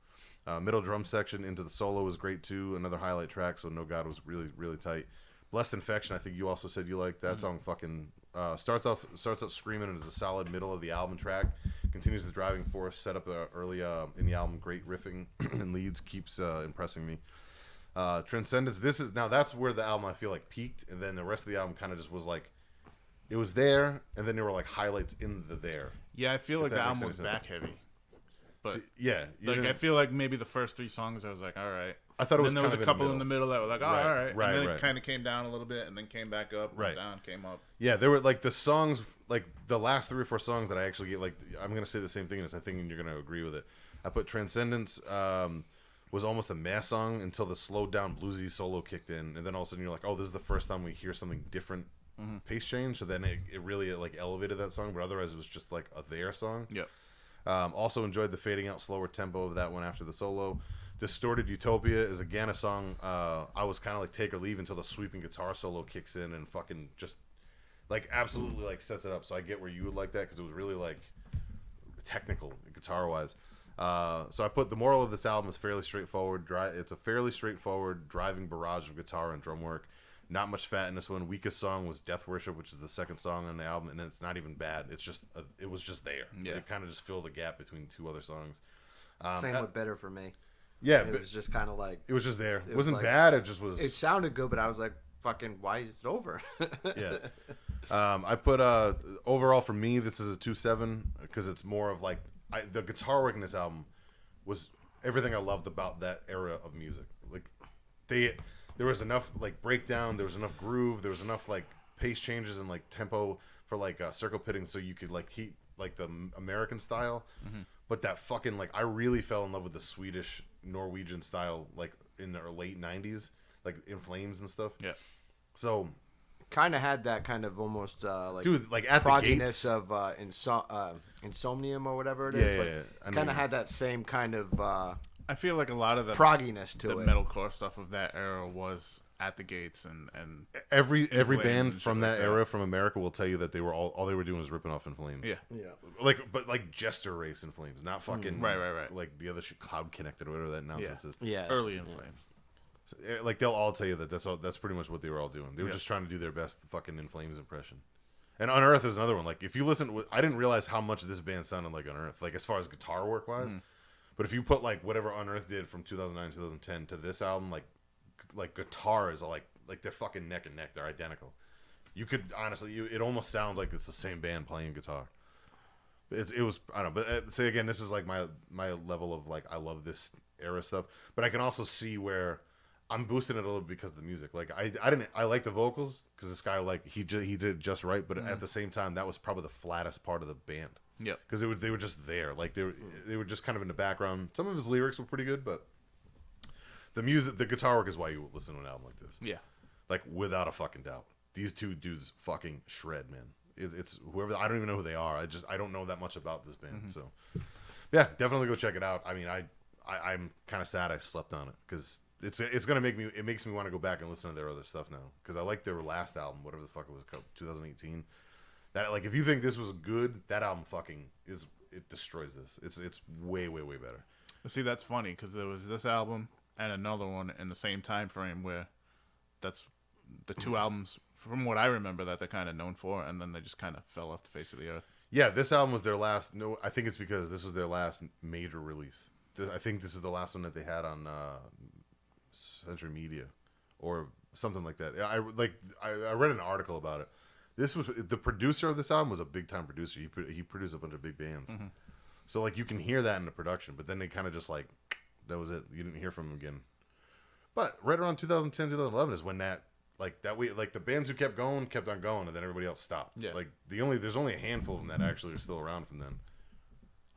Middle drum section into the solo was great too, another highlight track. So No God was really, really tight. Blessed Infection, I think you also said you liked that song. Fucking starts out screaming and is a solid middle of the album track. Continues the driving force set up early in the album. Great riffing and leads, keeps impressing me. Transcendence. That's where the album I feel like peaked, and then the rest of the album kind of just was like, it was there, and then there were like highlights in the there. Yeah, I feel like the album was back heavy. But I feel like maybe the first 3 songs I was like, all right. I thought it was. And then there was a couple in the middle that were like, all right. Right. And then it kind of came down a little bit, and then came back up. Went down, came up. Yeah, there were like the songs, like the last 3 or 4 songs that I actually get. Like I'm gonna say the same thing as I think you're gonna agree with it. I put Transcendence was almost a mass song until the slowed down bluesy solo kicked in, and then all of a sudden you're like, oh, this is the first time we hear something different. Pace change. So then it really like elevated that song, but otherwise it was just like a there song. Yep. Also enjoyed the fading out slower tempo of that one after the solo. Distorted Utopia is again a song I was kind of like take or leave until the sweeping guitar solo kicks in and fucking just like absolutely like sets it up. So I get where you would like that because it was really like technical guitar wise. So I put the moral of this album is fairly straightforward. It's a fairly straightforward driving barrage of guitar and drum work. Not much fat in this one. Weakest song was Death Worship, which is the second song on the album, and it's not even bad. It's just it was just there. Yeah. It kind of just filled the gap between 2 other songs. Same with Better for Me. Yeah, It but was just kind of like it was just there. It was wasn't like- bad. It just was. it sounded good, but I was like, fucking, why is it over? Yeah. I put overall for me, this is a 2.7 because it's more of like the guitar work in this album was everything I loved about that era of music. Like there was enough like breakdown, there was enough groove, there was enough like pace changes and like tempo for like circle pitting, so you could like keep like the American style. But that fucking like I really fell in love with the Swedish Norwegian style like in the late 90s, like In Flames and stuff. Yeah. So Kind of had that kind of almost like dude, like at the gates, progginess of Insomnium or whatever it Yeah, is. yeah, Like, yeah. I know kind you- of had that same kind of I feel like a lot of the progginess to the it. metalcore stuff of that era was At the Gates and every Flames band and from shit that like that. era from America will tell you that they were all they were doing was ripping off In Flames. yeah. Yeah. But Jester Race In Flames, not fucking Right. like the other shit, Cloud Connected or whatever that nonsense is. Yeah. Early In Flames. So, like they'll all tell you that that's pretty much what they were all doing. They were Yeah. just trying to do their best fucking In Flames impression. And Unearth is another one. Like if you listen, I didn't realize how much this band sounded like Unearth, like as far as guitar work wise. But if you put like whatever Unearth did from 2009 2010 to this album, like guitars are like they're fucking neck and neck. They're identical. You could honestly, it almost sounds like it's the same band playing guitar. It was I don't know, but say again, this is like my level of like I love this era stuff. But I can also see where I'm boosting it a little bit because of the music. Like I like the vocals because this guy like he did it just right. But at the same time, that was probably the flattest part of the band. Yep. Because they were just there, like they were just kind of in the background. Some of his lyrics were pretty good, but the music, the guitar work is why you listen to an album like this. Yeah. Like without a fucking doubt, these two dudes fucking shred, man. It's whoever, I don't even know who they are. I don't know that much about this band, so yeah, definitely go check it out. I mean, I'm kind of sad I slept on it because it's gonna make me. It makes me want to go back and listen to their other stuff now because I like their last album, whatever the fuck it was called, 2018. That like if you think this was good, that album fucking it destroys this. It's way better. See, that's funny because there was this album and another one in the same time frame where that's the two albums from what I remember that they're kind of known for, and then they just kind of fell off the face of the earth. Yeah, this album was their last. No, I think it's because this was their last major release. I think this is the last one that they had on Century Media or something like that. I read an article about it. This was the producer of this album was a big time producer. He produced a bunch of big bands, so like you can hear that in the production. But then they kind of just like that was it. You didn't hear from him again. But right around 2010, 2011 is when that the bands who kept on going, and then everybody else stopped. Yeah. Like there's only a handful of them that actually are still around from then.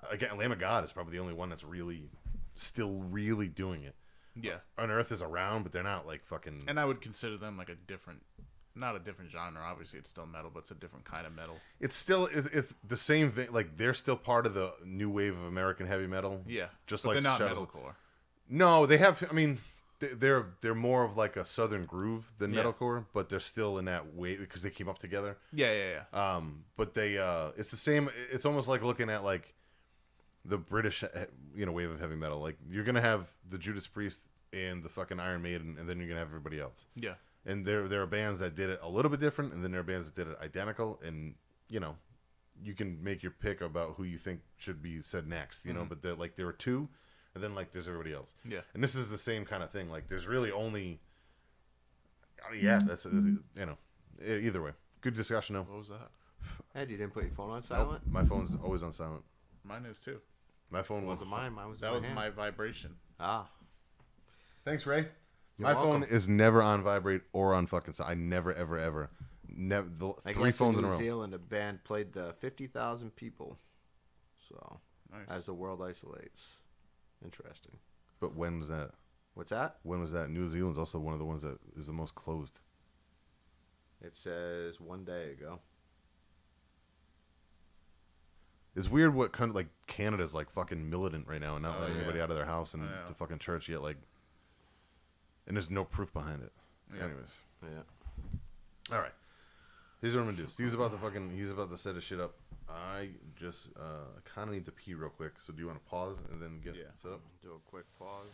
Again, Lamb of God is probably the only one that's still really doing it. Yeah. Unearth is around, but they're not like fucking. And I would consider them like not a different genre. Obviously, it's still metal, but it's a different kind of metal. It's still it's the same thing. Like they're still part of the new wave of American heavy metal. Yeah. just but like they're not Shadows- metalcore. No, they have. I mean, they're more of like a southern groove than Yeah. metalcore, but they're still in that wave because they came up together. Yeah. But they it's the same. It's almost like looking at like the British wave of heavy metal. Like you're gonna have the Judas Priest and the fucking Iron Maiden, and then you're gonna have everybody else. Yeah. And there are bands that did it a little bit different, and then there are bands that did it identical. And you can make your pick about who you think should be said next. But there are two, and then like there's everybody else. Yeah. And this is the same kind of thing. Like there's really only. I mean, yeah, that's either way. Good discussion though. What was that? Ed, you didn't put your phone on Nope, silent? my phone's always on silent. Mine is too. My phone It was. wasn't mine. Mine was in That was hand. my vibration. Ah. Thanks, Ray. You're My welcome. phone is never on vibrate or on fucking silent. I never, ever. Never. I Three guess phones in in a New row. Zealand, a band played 50,000 people. So, Nice. as the world isolates. Interesting. But when was that? What's that? When was that? New Zealand's also one of the ones that is the most closed. It says 1 day ago. It's weird what kind of like Canada's like fucking militant right now and not letting yeah. anybody out of their house and Yeah. to fucking church yet. Like, and there's no proof behind it. Yeah. Anyways, Yeah. all right. Here's what I'm gonna do. Steve's about to set his shit up. I just kind of need to pee real quick. So do you want to pause and then get Yeah. set up? Do a quick pause.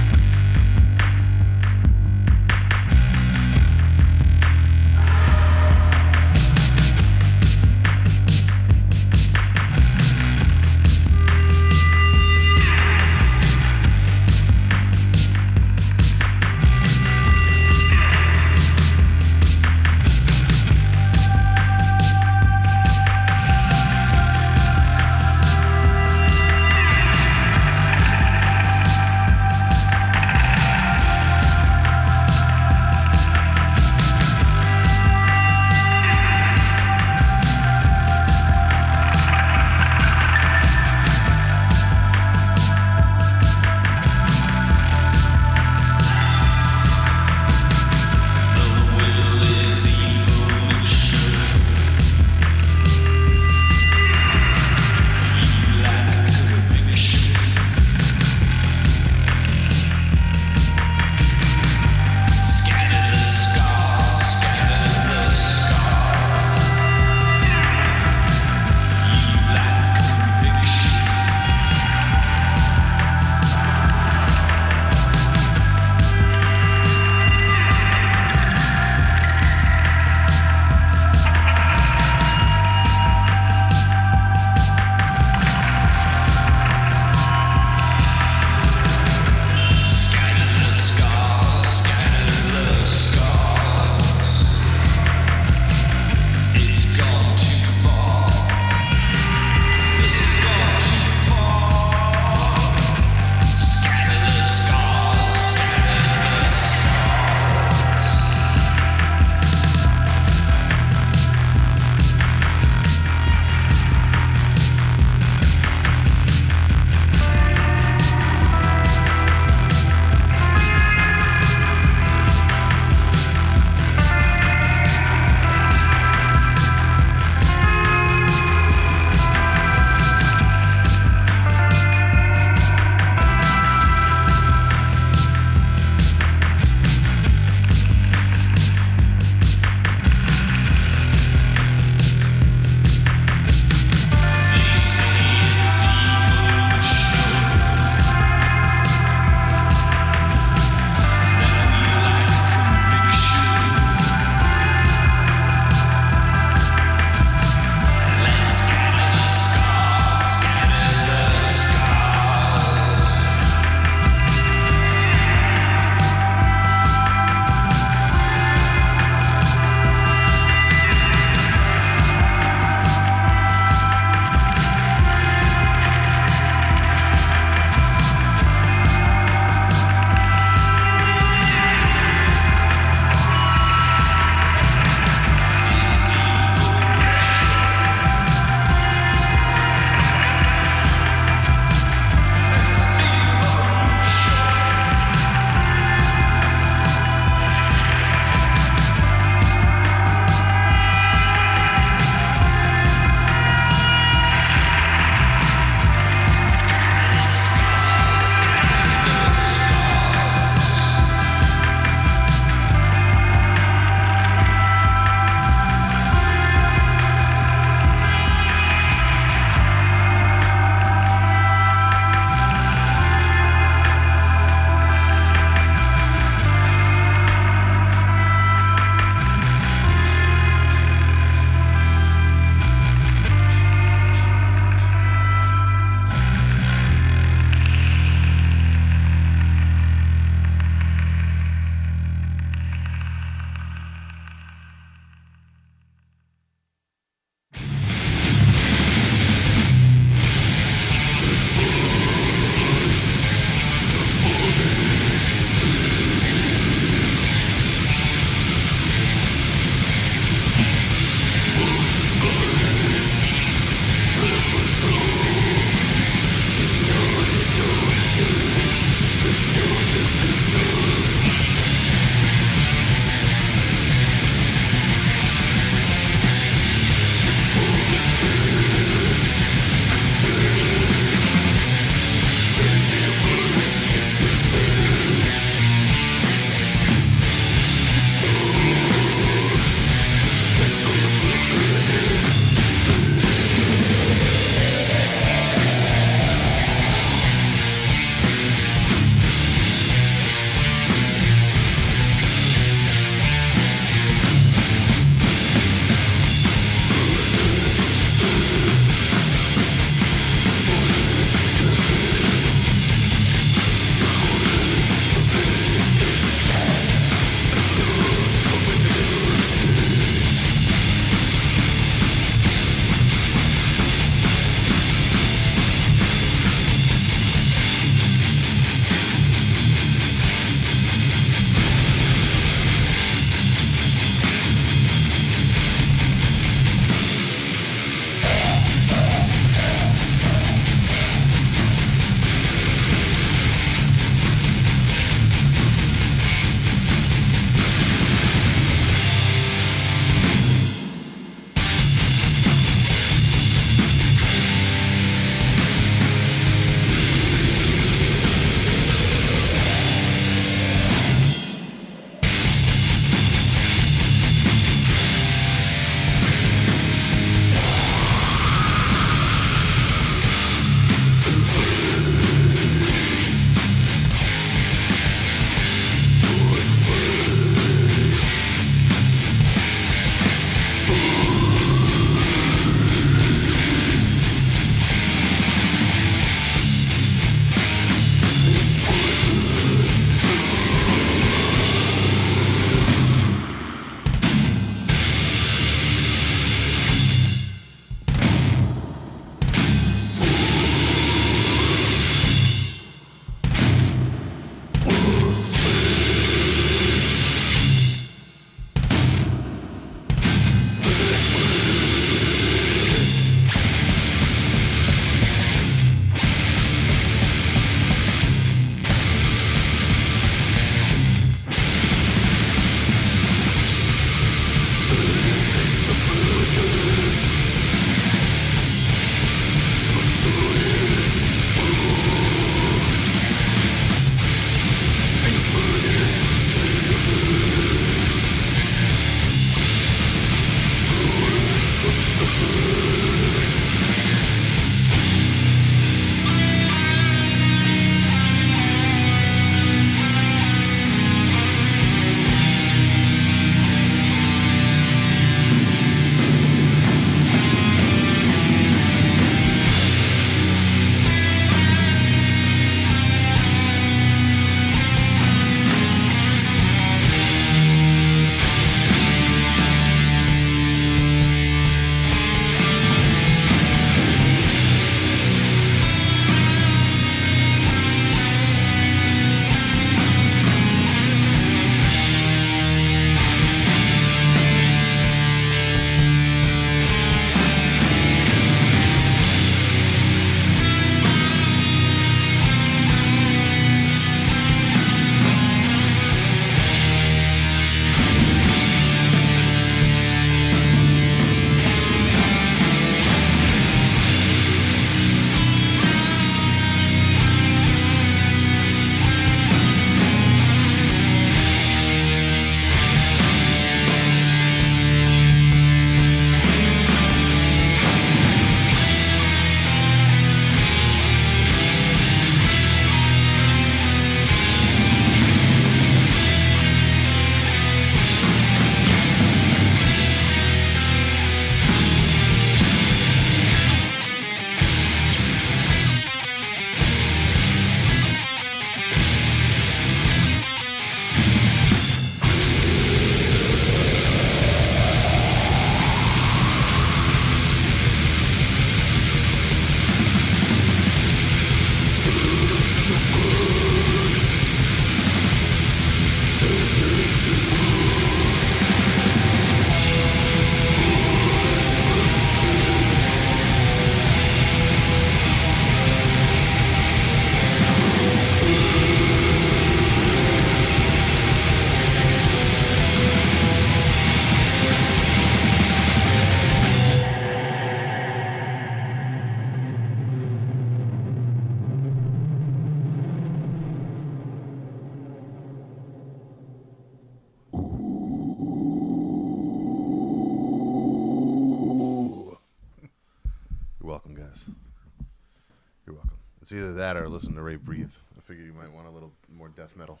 It's either that or listen to Ray Breathe. I figured you might want a little more death metal.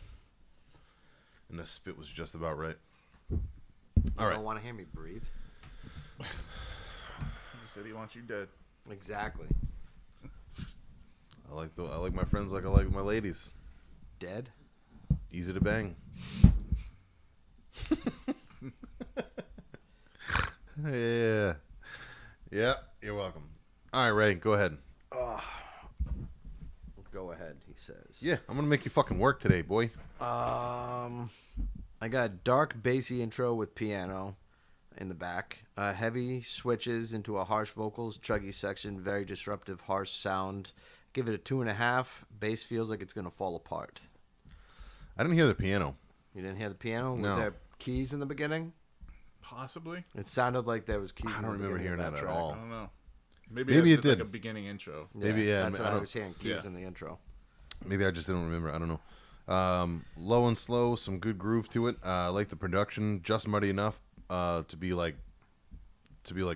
And the spit was just about right. All You right. don't want to hear me breathe. He said he wants you dead. Exactly. I like my friends like I like my ladies. Dead. Easy to bang. Yeah. Yeah, you're welcome. All right, Ray, go ahead. Go ahead, he says. Yeah, I'm going to make you fucking work today, boy. I got dark bassy intro with piano in the back. Heavy switches into a harsh vocals, chuggy section, very disruptive, harsh sound. Give it a 2.5. Bass feels like it's gonna fall apart. I didn't hear the piano. You didn't hear the piano? No. Was there keys in the beginning? Possibly. It sounded like there was keys. I in don't the remember beginning of hearing that at track. all. I don't know. Maybe Maybe it it did like did. a beginning intro. Maybe, yeah, That's what I I don't- was hearing. Keys yeah. in the intro. Maybe I just didn't remember. I don't know. Low and slow, some good groove to it. I like the production, just muddy enough to be like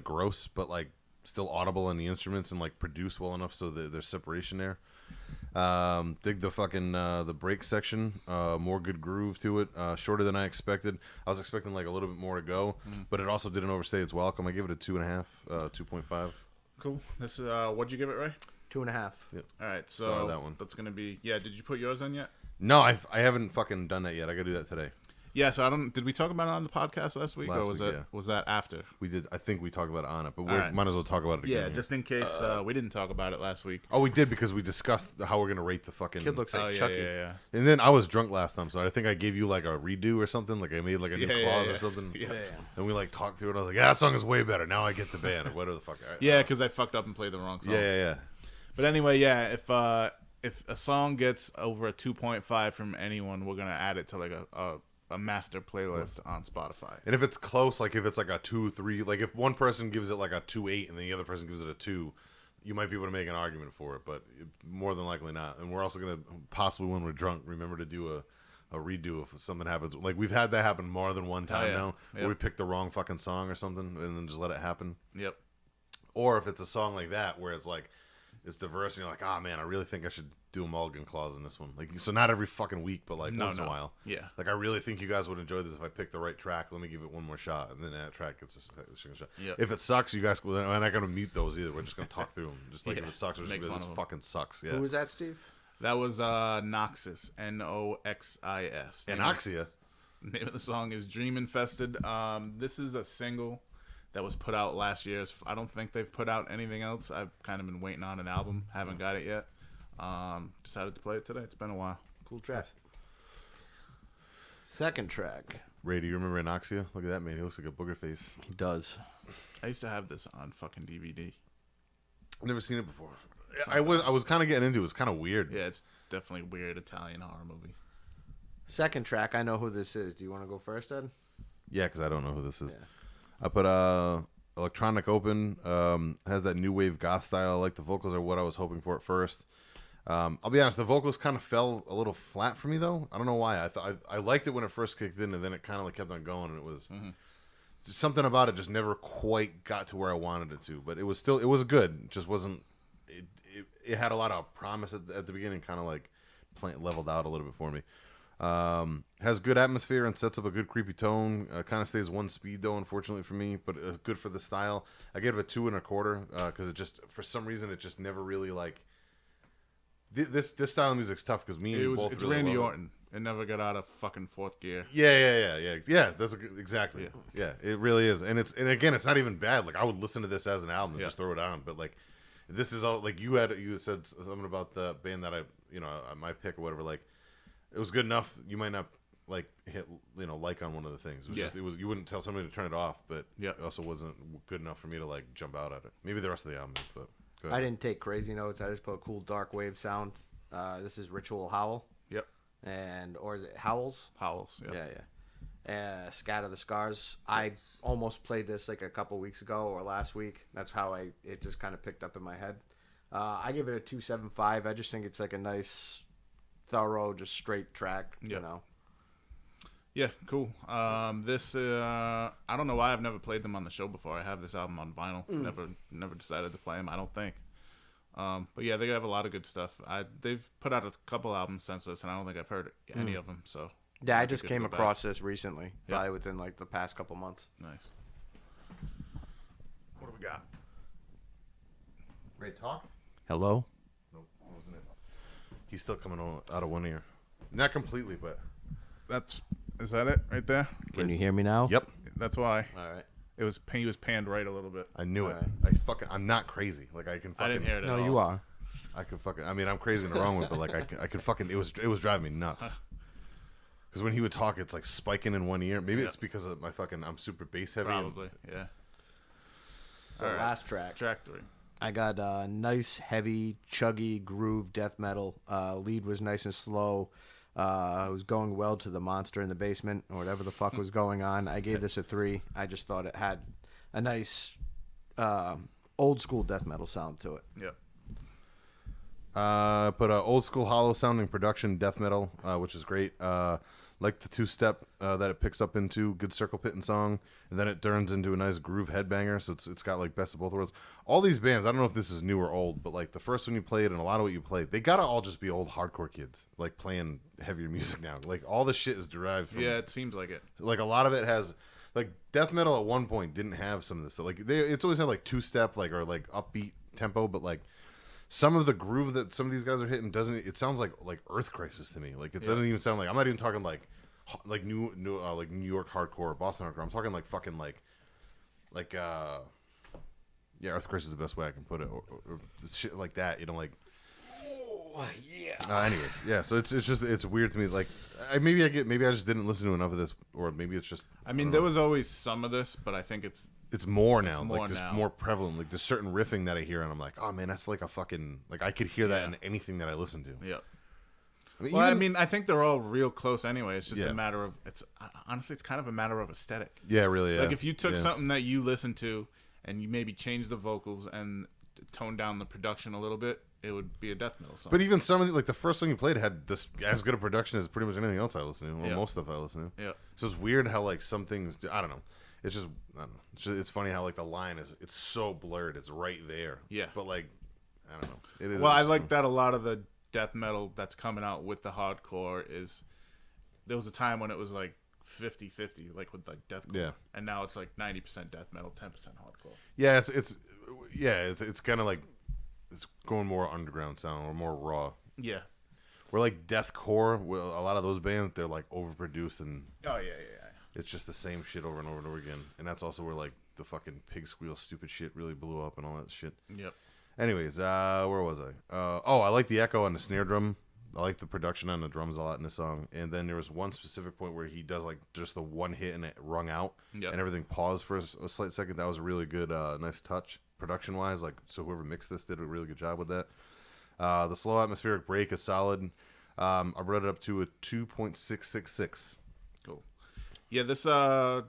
gross, but like still audible in the instruments and like produce well enough so that there's separation there. Dig the fucking the break section. More good groove to it. Shorter than I expected. I was expecting like a little bit more to go, but it also didn't overstay its welcome. I gave it a 2.5, 2.5. Cool. This what'd you give it, Ray? 2.5. All right, Star so that one. that's gonna be Did you put yours in yet? No, I haven't fucking done that yet. I gotta do that today. Yeah. So I don't. Did we talk about it on the podcast last week, Last or was week, it yeah. was that after? We did. I think we talked about it on it, but we All right. might as well talk about it again. Yeah, here. just in case we didn't talk about it last week. Oh, we did because we discussed how we're gonna rate the fucking Kid looks like Oh yeah, Chucky. yeah. And then I was drunk last time, so I think I gave you like a redo or something. Like I made like a new clause or something. Yeah. And we like talked through it. I was like, yeah, that song is way better. Now I get the band or whatever the fuck. Yeah, because I fucked up and played the wrong song. Yeah. But anyway, yeah, if a song gets over a 2.5 from anyone, we're gonna add it to like a master playlist on Spotify. And if it's close, like if it's like a 2-3, like if one person gives it like a 2.8 and the other person gives it a 2, you might be able to make an argument for it, but more than likely not. And we're also gonna possibly, when we're drunk, remember to do a redo if something happens. Like we've had that happen more than one time yeah. now, where Yep. we picked the wrong fucking song or something and then just let it happen. Yep. Or if it's a song like that where it's like it's diverse and you're like, oh man, I really think I should do a mulligan clause in this one. Like, so not every fucking week, but like once in a while. Yeah. Like, I really think you guys would enjoy this if I picked the right track. Let me give it one more shot, and then that track gets a second shot. Yep. If it sucks, you guys, we're not gonna mute those either. We're just gonna talk through them. Just like Yeah, if it sucks, we're just make gonna be, fun this of 'em. fucking sucks. Yeah. Who was that, Steve? That was Noxus, Noxis. Anoxia. Name of the song is Dream Infested. This is a single that was put out last year. I don't think they've put out anything else. I've kind of been waiting on an album. Haven't got it yet. Decided to play it today. It's been a while. Cool track. Second track. Ray, do you remember Anoxia? Look at that man. He looks like a booger face. He does. I used to have this on fucking DVD. I've never seen it before. I was kind of getting into it. It was kind of weird. Yeah, it's definitely weird Italian horror movie. Second track. I know who this is. Do you want to go first, Ed? Yeah, because I don't know who this is. Yeah. I put Electronic Open. Has that new wave goth style. I like the vocals are what I was hoping for at first. I'll be honest, the vocals kind of fell a little flat for me though. I don't know why. I liked it when it first kicked in, and then it kind of like kept on going, and it was just something about it just never quite got to where I wanted it to. But it was good. It just wasn't. It had a lot of promise at the beginning, kind of like leveled out a little bit for me. Has good atmosphere and sets up a good creepy tone. Kind of stays one speed though, unfortunately for me, but good for the style. I gave it a 2.25 because it just, for some reason, it just never really like. This style of music's tough because me and you both It's really Randy love it. Orton. It never got out of fucking fourth gear. Yeah. That's exactly. Yeah, it really is, and again, it's not even bad. Like I would listen to this as an album and just throw it on, but like this is all like you said something about the band that I my pick or whatever. Like it was good enough. You might not like hit like on one of the things. It was just you wouldn't tell somebody to turn it off, but it also wasn't good enough for me to like jump out at it. Maybe the rest of the album is, but go ahead. I didn't take crazy notes. I just put a cool dark wave sound. This is Ritual Howl. Yep. Or is it Howls? Howls. Yep. Yeah. Scatter the Scars. I almost played this like a couple weeks ago or last week. That's how it just kind of picked up in my head. I give it a 2.75. I just think it's like a nice, thorough, just straight track. Yep. You know. Yeah, cool. This I don't know why I've never played them on the show before. I have this album on vinyl. Never decided to play them. I don't think. But yeah, they have a lot of good stuff. They've put out a couple albums since this, and I don't think I've heard any of them. So Yeah, I might be just good to came go back. across this recently, Yeah. probably within like the past couple months. Nice. What do we got? Ready to talk? Hello? Nope, that wasn't it. He's still coming on out of one ear. Not completely, but Is that it right there? Can you hear me now? yep. That's why All right. he was panned right a little bit. I knew it. Alright. I'm not crazy. Like I can fucking. I didn't hear it. No, at you all. are. I could fucking. I mean, I'm crazy in the wrong way, but like I could fucking. It was driving me nuts. Because when he would talk, it's like spiking in one ear. Maybe it's because of my fucking. I'm super bass heavy. Probably. Yeah. So last track. Track 3. I got a nice, heavy, chuggy groove death metal. Lead was nice and slow. It was going well to the monster in the basement or whatever the fuck was going on. I gave this a 3. I just thought it had a nice old school death metal sound to it. Yep. Put a old school hollow sounding production death metal, which is great. Like the 2-step that it picks up into, good circle pitting song, and then it turns into a nice groove headbanger. So it's got like best of both worlds. All these bands, I don't know if this is new or old, but like the first one you played and a lot of what you played, they gotta all just be old hardcore kids, like playing heavier music now. Like all the shit is derived from. Yeah, it seems like it. Like a lot of it has. Like death metal at one point didn't have some of this stuff. Like it's always had like 2-step, like or like upbeat tempo, but like. Some of the groove that some of these guys are hitting doesn't. It sounds like Earth Crisis to me. Like it doesn't even sound like. I'm not even talking like New York hardcore or Boston hardcore. I'm talking like fucking yeah, Earth Crisis is the best way I can put it, or shit like that. You know, like. Oh, yeah. Anyways, yeah. So it's weird to me. Like maybe I just didn't listen to enough of this, or maybe it's just. I mean, there was always some of this, but I think it's more now. more like there's now. more prevalent. Like there's certain riffing that I hear and I'm like, oh man, that's like a fucking like I could hear that Yeah. in anything that I listen to. yeah. I mean, Well, I even- mean, I think they're all real close anyway. It's just Yeah. a matter of honestly, it's kind of a matter of aesthetic. yeah, really. Yeah. Like if you took Yeah. something that you listened to and you maybe changed the vocals and toned down the production a little bit, it would be a death metal song. But even some of the, like the first song you played had this as good a production as pretty much anything else I listen to, or Yeah. most stuff I listen to. Yeah. So it's weird how like some things. I don't know. It's just I don't know. It's funny how like the line it's so blurred. It's right there. Yeah. But like I don't know. It is. Well, I like that a lot of the death metal that's coming out with the hardcore is there was a time when it was like 50-50, like with like deathcore. Yeah. And now it's like 90% death metal, 10% hardcore. Yeah. It's kind of like it's going more underground sound or more raw. Yeah. Where like deathcore, well, a lot of those bands they're like overproduced and Oh yeah. it's just the same shit over and over and over again. And that's also where like the fucking pig squeal stupid shit really blew up and all that shit. Yep. Anyways, where was I? I like the echo on the snare drum. I like the production on the drums a lot in the song. And then there was one specific point where he does like just the one hit and it rung out Yep. and everything paused for a slight second. That was a really good, nice touch production wise. Like, so whoever mixed this did a really good job with that. The slow atmospheric break is solid. I brought it up to a 2.666. Cool. Yeah, this I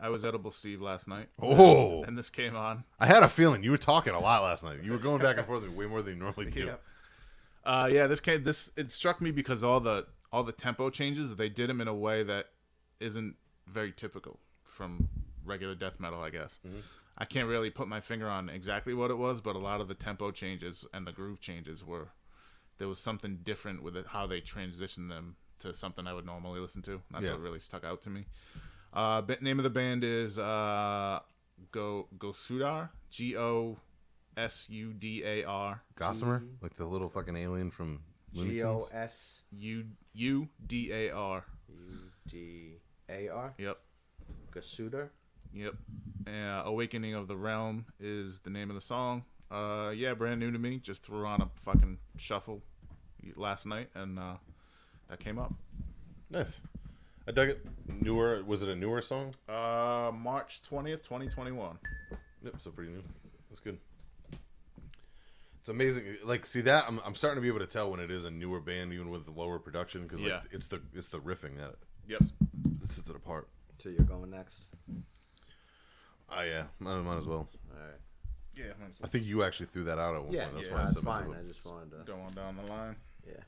was Edible Steve last night. Oh, And this came on. I had a feeling you were talking a lot last night. You were going back and forth way more than you normally do. Yeah. It struck me because all the tempo changes, they did them in a way that isn't very typical from regular death metal, I guess. Mm-hmm. I can't really put my finger on exactly what it was, but a lot of the tempo changes and the groove changes there was something different with it, how they transitioned them to something I would normally listen to. That's what really stuck out to me. Name of the band is Gosudar, Gosudar, Gossamer, like the little fucking alien from Looney Tunes. Udar. Gosudar. Yep. Gasuda. Yep. Awakening of the Realm is the name of the song. Brand new to me. Just threw on a fucking shuffle last night, and that came up. Nice. I dug it. Newer. Was it a newer song? March 20th, 2021. Yep. So pretty new. That's good. It's amazing. Like, see that I'm starting to be able to tell when it is a newer band, even with the lower production, because like, Yeah. it's the riffing that Yep. that sets it apart. So you're going next. Yeah, might as well. All right. Yeah. I think you actually threw that out at one Yeah, point. That's yeah, why I that's said myself. fine. I just wanted to. Going down the line. Yeah.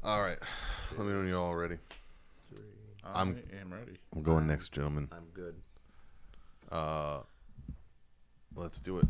All right. Let me know when you're all ready. I am ready. I'm going next, gentlemen. I'm good. Let's do it.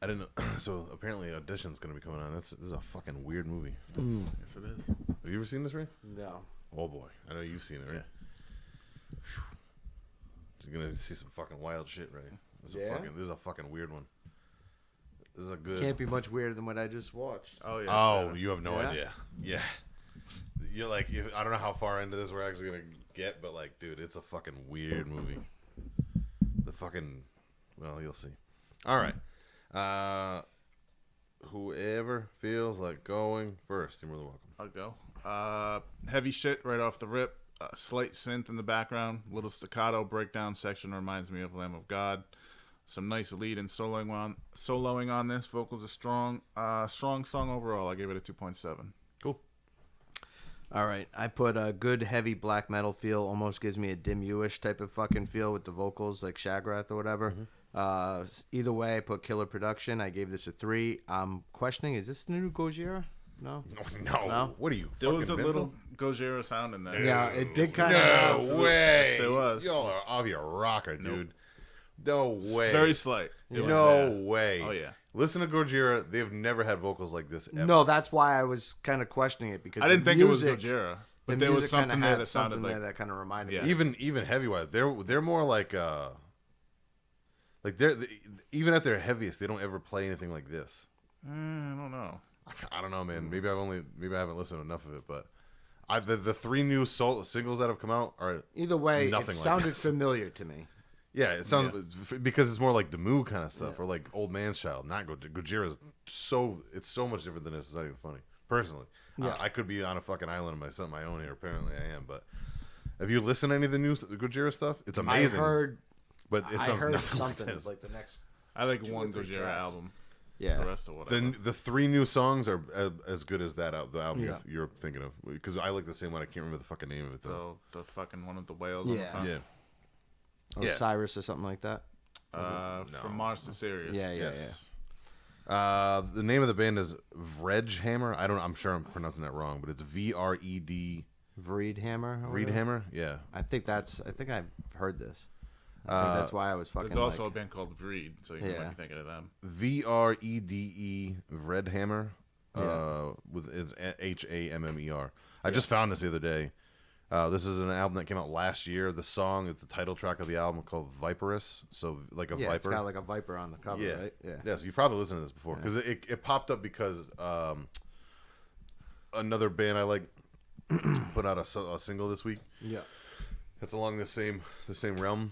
I didn't know. So apparently Audition's going to be coming on. This is a fucking weird movie. Yes, it is. Have you ever seen this, Ray? No. Oh, boy. I know you've seen it, right? Phew. You're going to see some fucking wild shit, right? This is a fucking weird one. This is a good... Can't be much weirder than what I just watched. Oh, yeah. Oh, you have no Yeah? idea. Yeah. You're like, I don't know how far into this we're actually going to get, but like, dude, it's a fucking weird movie. The fucking... Well, you'll see. All right. Whoever feels like going first, you're more than welcome. I'll go. Heavy shit right off the rip. Slight synth in the background. Little staccato breakdown section reminds me of Lamb of God. Some nice lead and soloing on this. Vocals are strong. Strong song overall. I gave it a 2.7. Cool. All right, I put a good heavy black metal feel. Almost gives me a Dimmu-ish type of fucking feel with the vocals, like Shagrath or whatever. Either way, I put killer production. I gave this a 3. I'm questioning, is this the new Gojira? No. No. What are you? There was a fucking little Gojira sound in there. Yeah, it did kind of. No way. Yes, there was. Y'all are off your rocker, dude. No way. Very slight. It was No there. way. Oh, yeah. Listen to Gojira. They've never had vocals like this ever. No, that's why I was kind of questioning it because I didn't the think it was music- Gojira. the But there was music kinda something there had that sounded something like... there that kind of reminded Yeah. me. Even heavyweight. They're more like they're even at their heaviest, they don't ever play anything like this. I don't know. I don't know, man. Maybe I haven't listened to enough of it, but the 3 new singles that have come out are Either way, it nothing like sounded this. familiar to me. Yeah, it sounds because it's more like Demu kind of stuff, or like Old Man's Child. Not Gojira's it's so much different than this. It's not even funny. Personally, I could be on a fucking island of my own here. Apparently, I am. But have you listened to any of the new Gojira stuff? It's amazing. I it sounds heard nothing something like this. like the next. I like 2 or one 3 Gojira tracks. album. Yeah. The rest of whatever. The 3 new songs are as good as the album Yeah. you're thinking of. Because I like the same one. I can't remember the fucking name of it though. The fucking one of the whales on the Yeah. front. Yeah. Osiris or something like that. From Mars to Sirius. Yeah, yeah, Yes. The name of the band is Vredhammer. I'm sure I'm pronouncing that wrong, but it's VRED. yeah. Vreedhammer. or whatever? Vreedhammer. Yeah. I think I've heard this. I think that's why I was fucking. There's also like, a band called Vreed, so you might be thinking of them. VREDE Vredhammer. With HAMMER. I just found this the other day. This is an album that came out last year. The song is the title track of the album called Viperous. So like a yeah, viper. it's got like a viper on the cover, Yeah. right? Yeah. Yeah, so you probably listened to this before because it popped up because another band I like put out a single this week. Yeah. It's along the same realm.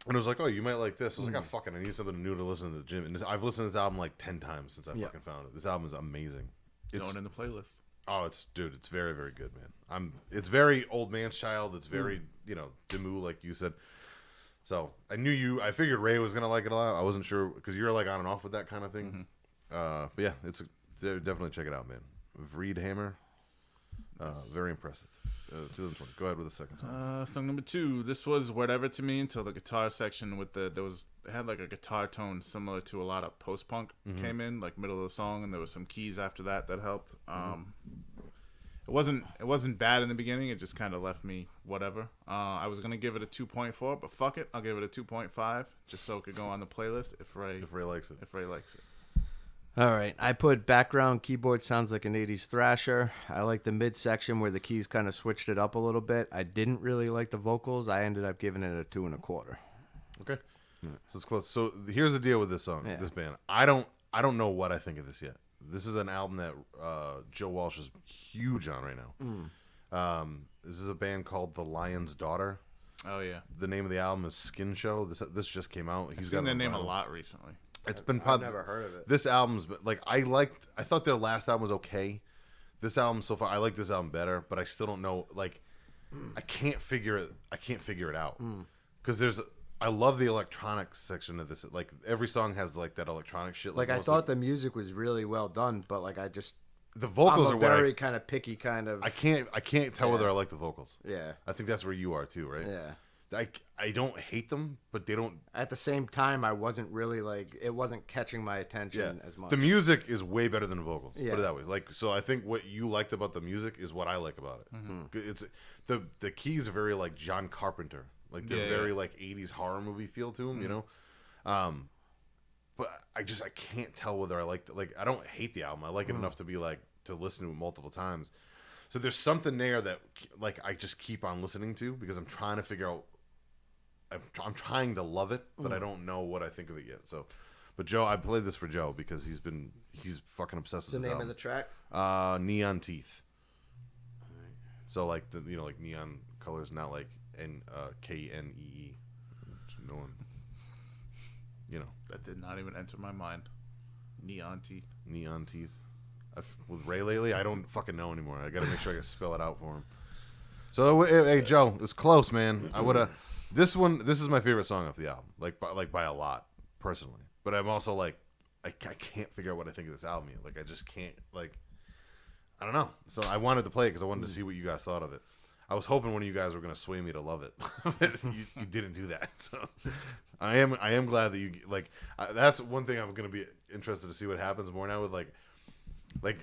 And it was like, oh, you might like this. I was like, oh, fucking, I need something new to listen to the gym. And I've listened to this album like 10 times since I fucking found it. This album is amazing. It's Going in the playlist. oh, it's very, very good, man. It's very Old Man's Child. It's very Demu, like you said. So I figured Ray was gonna like it a lot. I wasn't sure because you're like on and off with that kind of thing. But yeah, definitely check it out, man. Vreedhammer, very impressive. 2020. Go ahead with the second song. Song number 2. This was whatever to me until the guitar section with it had like a guitar tone similar to a lot of post punk came in like middle of the song, and there was some keys after that helped. It wasn't bad in the beginning. It just kind of left me whatever. I was gonna give it a 2.4, but fuck it, I'll give it a 2.5 just so it could go on the playlist if Ray likes it. If Ray likes it. All right. I put background keyboard sounds like an 80s thrasher. I like the midsection where the keys kind of switched it up a little bit. I didn't really like the vocals. I ended up giving it a 2.25. Okay, so it's close. So here's the deal with this song, Yeah. this band. I don't know what I think of this yet. This is an album that Joe Walsh is huge on right now. This is a band called The Lion's Daughter. Oh yeah, The name of the album is Skin Show. This just came out. I've seen their name a lot recently. It's been I've never heard of it. This album's like I thought their last album was okay. This album so far, I like this album better, but I still don't know. Like, I can't figure it out because I love the electronic section of this. Like every song has like that electronic shit. Like I almost thought the music was really well done, but like the vocals I'm are a what very kind of picky kind of. I can't tell whether I like the vocals. Yeah. I think that's where you are too, right? Yeah. I don't hate them, but they don't. At the same time, I wasn't really like it wasn't catching my attention as much. The music is way better than the vocals. Yeah. Put it that way. Like, so I think what you liked about the music is what I like about it. It's the keys are very like John Carpenter. Like they're very like 80s horror movie feel to them, you know. but I can't tell whether I like I don't hate the album. I like it enough to be like to listen to it multiple times. So there's something there that like I just keep on listening to because I'm trying to figure out. I'm trying to love it, but I don't know what I think of it yet. So, but Joe, I played this for Joe because he's fucking obsessed with What's the this name album. of the track? Neon Teeth. So like the like neon colors, not like KNEE. No one, That did not even enter my mind. Neon teeth. Neon Teeth. With Ray lately, I don't fucking know anymore. I got to make sure I can spell it out for him. So hey Joe, it's close, man. I would have. This is my favorite song off the album, like by a lot, personally. But I'm also like, I can't figure out what I think of this album yet. Like I just can't I don't know. So I wanted to play it because I wanted to see what you guys thought of it. I was hoping one of you guys were going to sway me to love it. But you didn't do that. So I am glad that you that's one thing I'm going to be interested to see what happens more now with like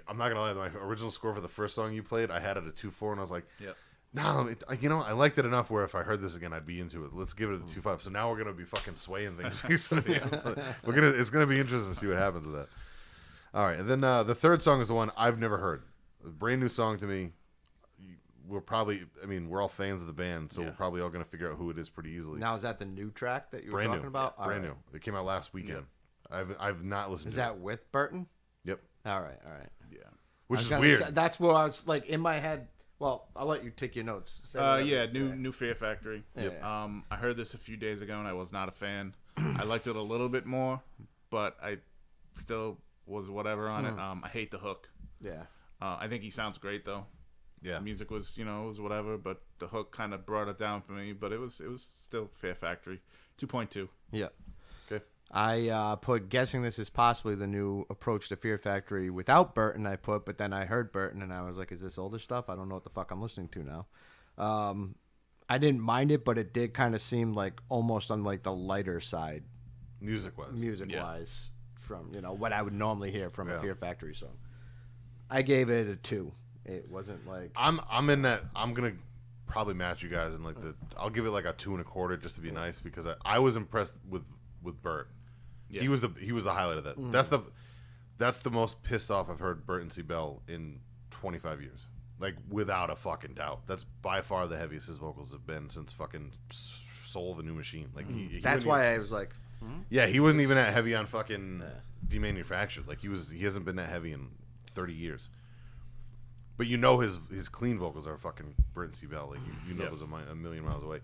I'm not going to lie, my original score for the first song you played, I had it at 2-4 and I was like, Yep. no, I liked it enough where if I heard this again, I'd be into it. Let's give it a 2-5. So now we're going to be fucking swaying things. It's going to be interesting to see what happens with that. All right. And then the third song is the one I've never heard. A brand new song to me. We're all fans of the band, so we're probably all going to figure out who it is pretty easily. Now, is that the new track that you were brand talking new, about? brand new. It came out last weekend. I've not listened Is to it. that with Burton? Yep. All right. Yeah. Which I is was weird. gonna say- that's where I was like in my head. Well, I'll let you take your notes. Say whatever. New Fear Factory. Yep. I heard this a few days ago and I was not a fan. I liked it a little bit more, but I still was whatever on it. I hate the hook. Yeah. I think he sounds great though. Yeah. The music was, it was whatever, but the hook kind of brought it down for me. But it was still Fear Factory, 2.2. Yeah. Okay. I put guessing this is possibly the new approach to Fear Factory without Burton. But then I heard Burton and I was like, is this older stuff? I don't know what the fuck I'm listening to now. I didn't mind it, but it did kind of seem like almost on like the lighter side, Music wise. from what I would normally hear from Yeah. a Fear Factory song. I gave it a 2. It wasn't like I'm in that. I'm gonna probably match you guys in like I'll give it like a 2 1/4 just to be nice because I was impressed with Bert. Yeah. He was the highlight of that. That's the most pissed off I've heard Bert and C. Bell in 25 years. Like without a fucking doubt. That's by far the heaviest his vocals have been since fucking Soul of a New Machine. Like he that's why I was like, yeah, he wasn't even that heavy on fucking Demanufactured. Like he hasn't been that heavy in 30 years. But his clean vocals are fucking Bert and C. Bell. Like you know those are a million miles away.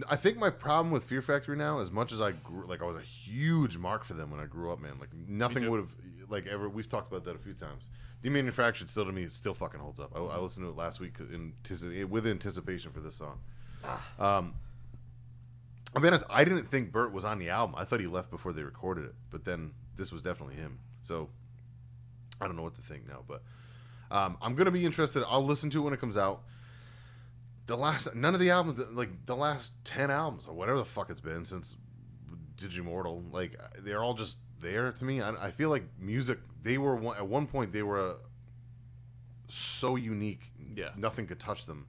I think my problem with Fear Factory now, as much as I grew, like I was a huge mark for them when I grew up, man. Like nothing would have like ever. We've talked about that a few times. Demanufactured still to me still fucking holds up. I listened to it last week with anticipation for this song. I'll be honest, I didn't think Bert was on the album. I thought he left before they recorded it, but then this was definitely him. So I don't know what to think now, but I'm gonna be interested. I'll listen to it when it comes out. None of the albums, like the last 10 albums or whatever the fuck it's been since Digimortal, like they're all just there to me. I feel like music. They were at one point they were so unique. Yeah. Nothing could touch them.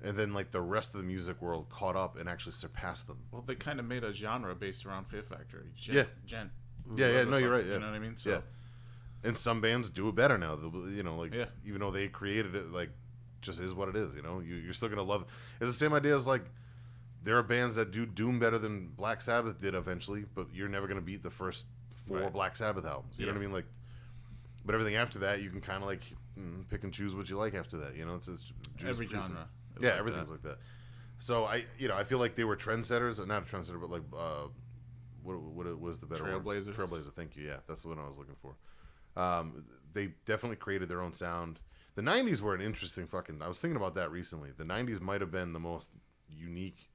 And then like the rest of the music world caught up and actually surpassed them. Well, they kind of made a genre based around Fear Factory. Yeah. Gen. Yeah, no, you're right. Yeah. You know what I mean? So, Yeah. And some bands do it better now. Yeah. Even though they created it, like, just is what it is. You're still gonna love it. It's the same idea as like there are bands that do Doom better than Black Sabbath did eventually, but you're never gonna beat the first 4 Black Sabbath albums. You know what I mean? Like, but everything after that, you can kind of like pick and choose what you like after that. It's every genre. Yeah, everything's like that. So I feel like they were trendsetters, not a trendsetter, but like what was the better word? Trailblazers. Trailblazer. Thank you. Yeah, that's the one I was looking for. They definitely created their own sound. The 90s were an interesting fucking... I was thinking about that recently. The 90s might have been the most unique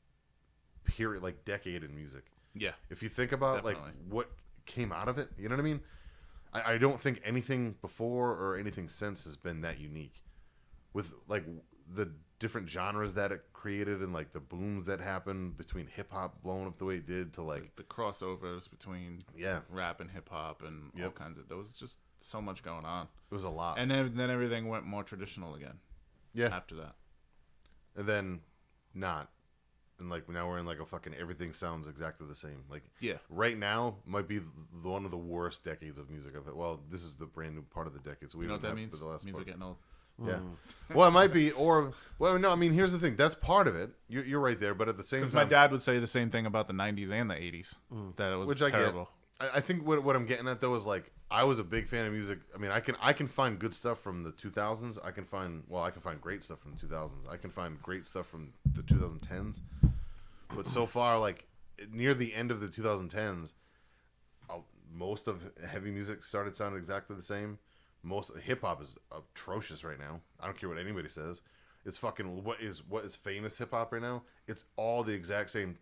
period, like decade in music. Yeah. If you think about like what came out of it, you know what I mean? I don't think anything before or anything since has been that unique. With like the different genres that it created and like the booms that happened between hip hop blowing up the way it did to like the crossovers between rap and hip hop and all kinds of... There was just so much going on. It was a lot. And then everything went more traditional again. Yeah. After that. And then not. and like now we're in like a fucking everything sounds exactly the same. Like Yeah. right now might be one of the worst decades of music of it. Well, this is the brand new part of the decade, so we You know what don't that have means? the last It means we're part. getting old. Yeah. Well, it might be, or well, no. I mean, here's the thing. That's part of it. You're right there, but at the same Because time, my dad would say the same thing about the 90s and the 80s. That it was which I terrible. get. I think what I'm getting at though is like I was a big fan of music. I mean, I can find good stuff from the 2000s. I can find great stuff from the 2000s. I can find great stuff from the 2010s. But so far, like near the end of the 2010s, most of heavy music started sounding exactly the same. Most hip hop is atrocious right now. I don't care what anybody says. It's fucking what is famous hip hop right now. It's all the exact same.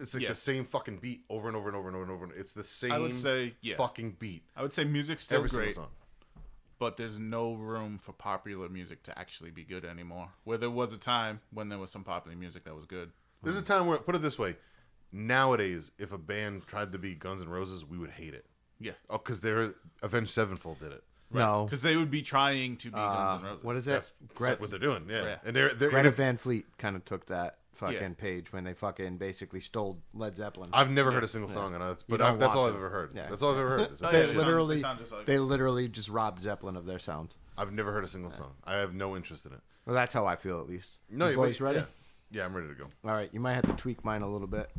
It's like the same fucking beat over and over and over and over and over. It's the same I would say, fucking beat. I would say music's still Every great, single song. but there's no room for popular music to actually be good anymore. Where there was a time when there was some popular music that was good. There's a time where, put it this way, nowadays, if a band tried to be Guns N' Roses, we would hate it. Yeah. Oh, because they're Avenged Sevenfold did it. No. Because they would be trying to be Guns N' Roses. What is it? That's what they're doing. Yeah, Yeah. and they're Greta Van Fleet kind of took that fucking Yeah. page when they fucking basically stole Led Zeppelin. I've never heard a single song on it, but don't that's all want I've to. ever heard. Yeah. That's all I've ever heard. Oh, they yeah, literally, sound just like they literally just robbed Zeppelin of their sound. I've never heard a single song. I have no interest in it. Well, that's how I feel at least. No, you boys ready? Yeah, I'm ready to go. All right, you might have to tweak mine a little bit.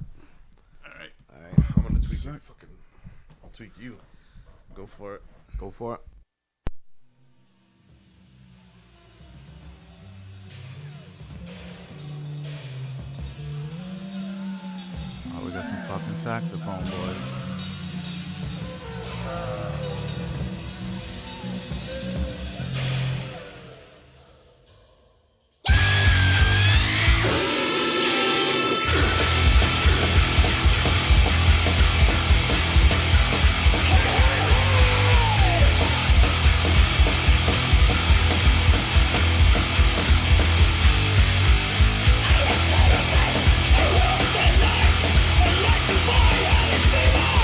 All right, All right, I'm gonna tweak you. Fucking, I'll tweak you. go for it. go for it. Oh, we got some fucking saxophone, boys. Alice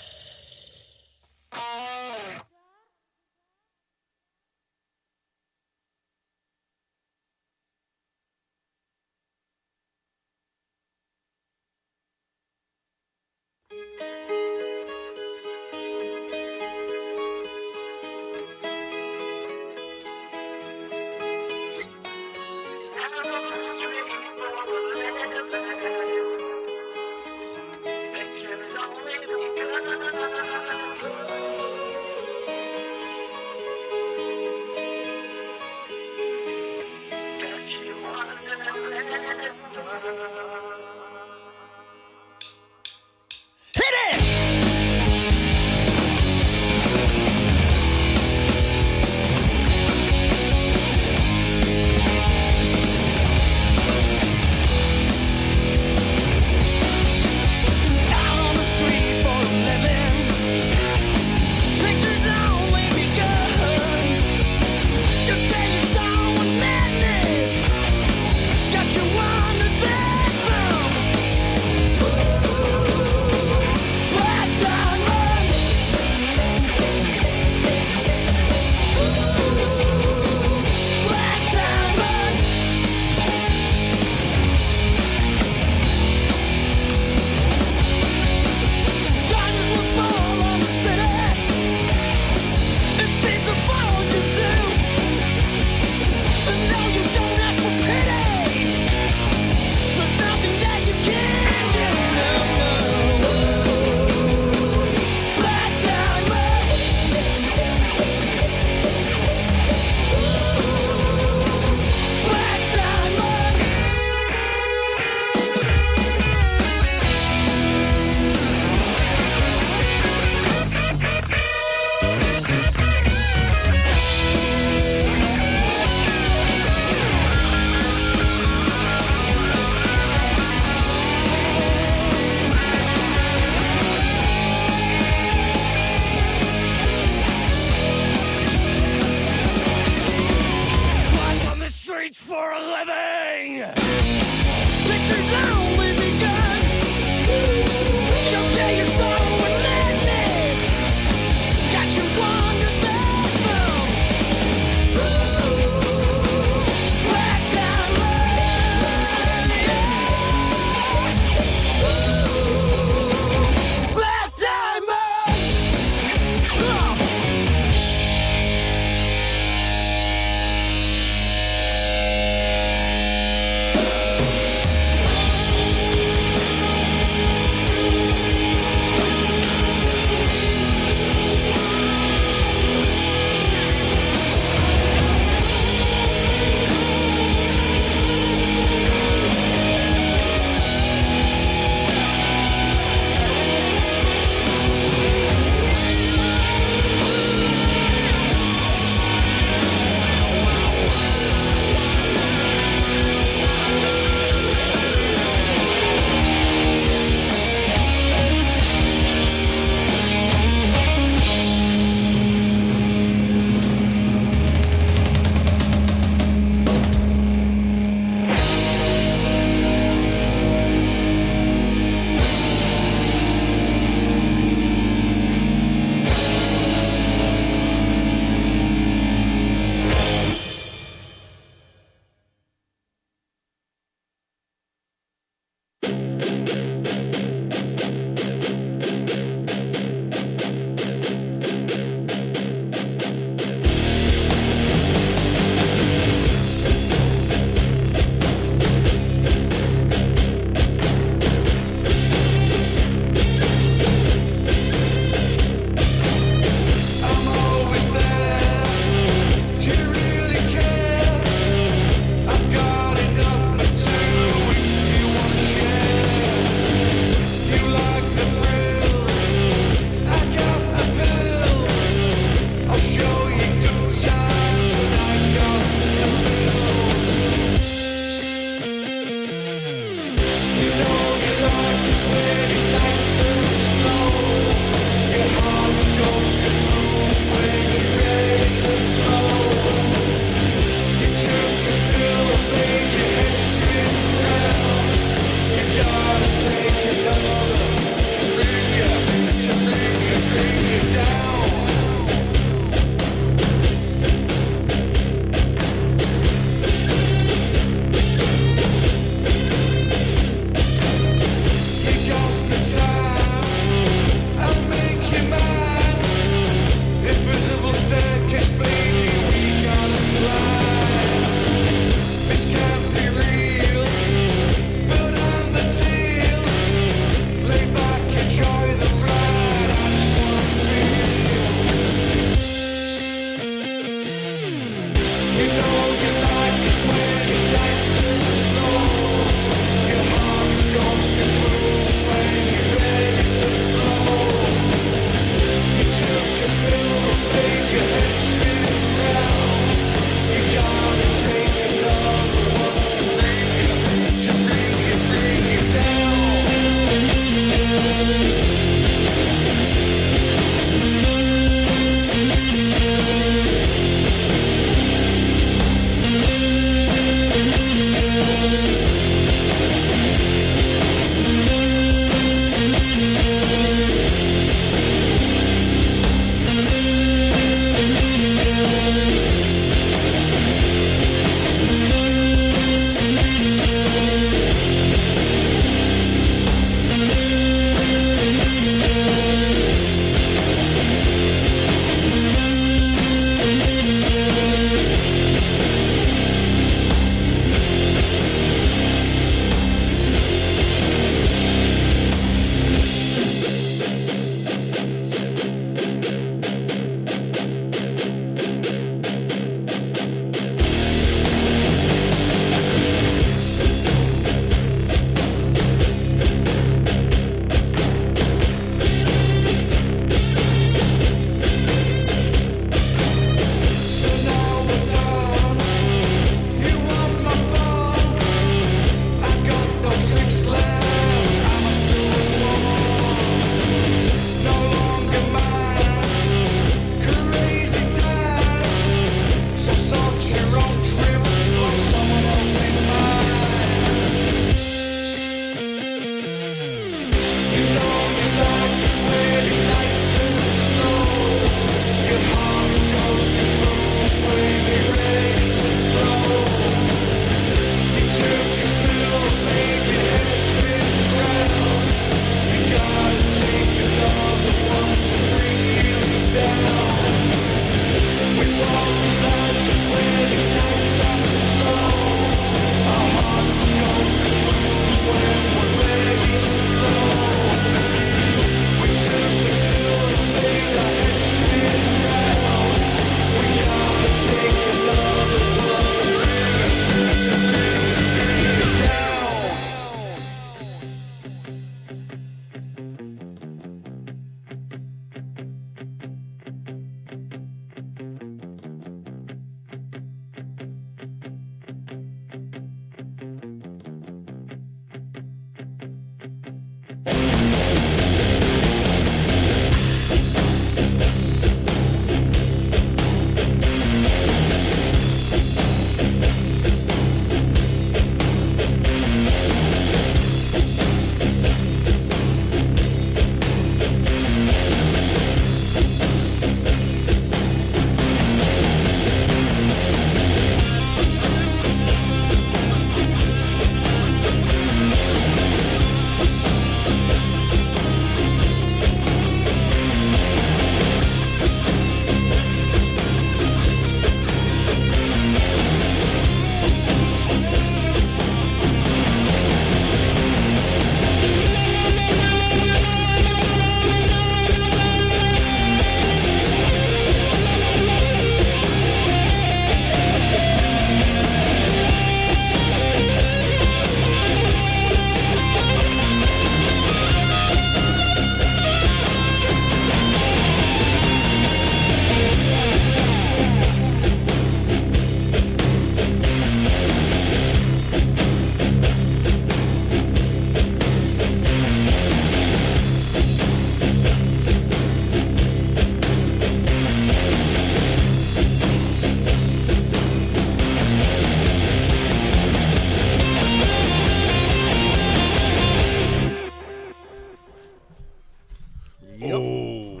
Oh,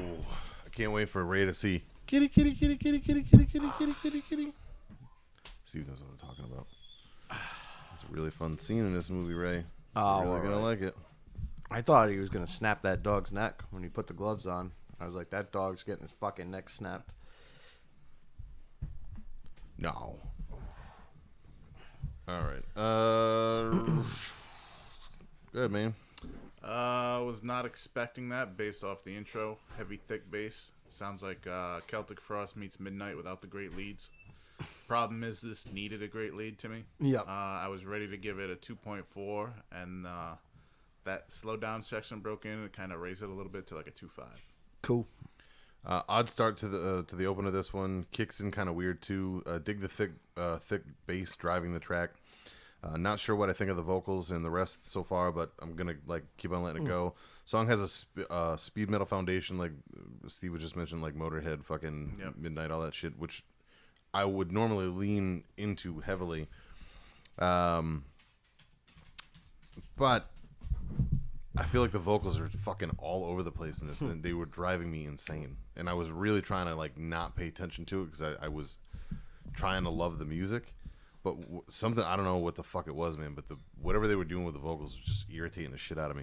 I can't wait for Ray to see kitty, kitty, kitty, kitty, kitty, kitty, kitty, kitty, kitty, kitty. Steve knows what I'm talking about. It's a really fun scene in this movie, Ray. Oh, You're really gonna like it. I thought he was gonna snap that dog's neck when he put the gloves on. I was like, that dog's getting his fucking neck snapped. No. All right. Good, man. I was not expecting that based off the intro. Heavy, thick bass. Sounds like Celtic Frost meets Midnight without the great leads. Problem is, this needed a great lead to me. Yep. I was ready to give it a 2.4, and that slow down section broke in and kind of raised it a little bit to like a 2.5. Cool. Odd start to the open of this one. Kicks in kind of weird too. Dig the thick bass driving the track. Not sure what I think of the vocals and the rest so far, but I'm gonna keep on letting it go. Song has a speed metal foundation, like Steve was just mentioned, like Motorhead, fucking Midnight, all that shit, which I would normally lean into heavily. But I feel like the vocals are fucking all over the place in this, and they were driving me insane. And I was really trying to not pay attention to it because I was trying to love the music. But something, I don't know what the fuck it was, man, but whatever they were doing with the vocals was just irritating the shit out of me.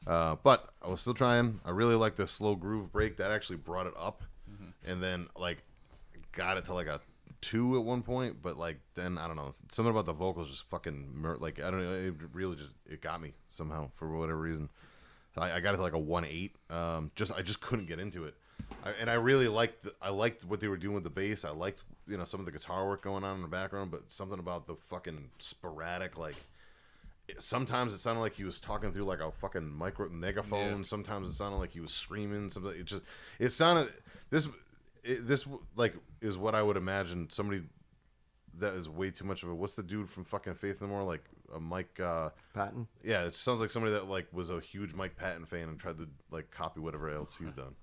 But I was still trying. I really liked the slow groove break. That actually brought it up. And then, got it to a 2 at one point. But, then, I don't know. Something about the vocals just fucking, I don't know. It really just, it got me somehow for whatever reason. So I got it to a 1.8. I just couldn't get into it. I really liked what they were doing with the bass. I liked some of the guitar work going on in the background, but something about the fucking sporadic sometimes it sounded like he was talking through a fucking megaphone. Yeah. Sometimes it sounded like he was screaming. Something it sounded this is what I would imagine somebody that is way too much of a what's the dude from fucking Faith No More Mike Patton. Yeah, it sounds like somebody that was a huge Mike Patton fan and tried to copy whatever else he's done.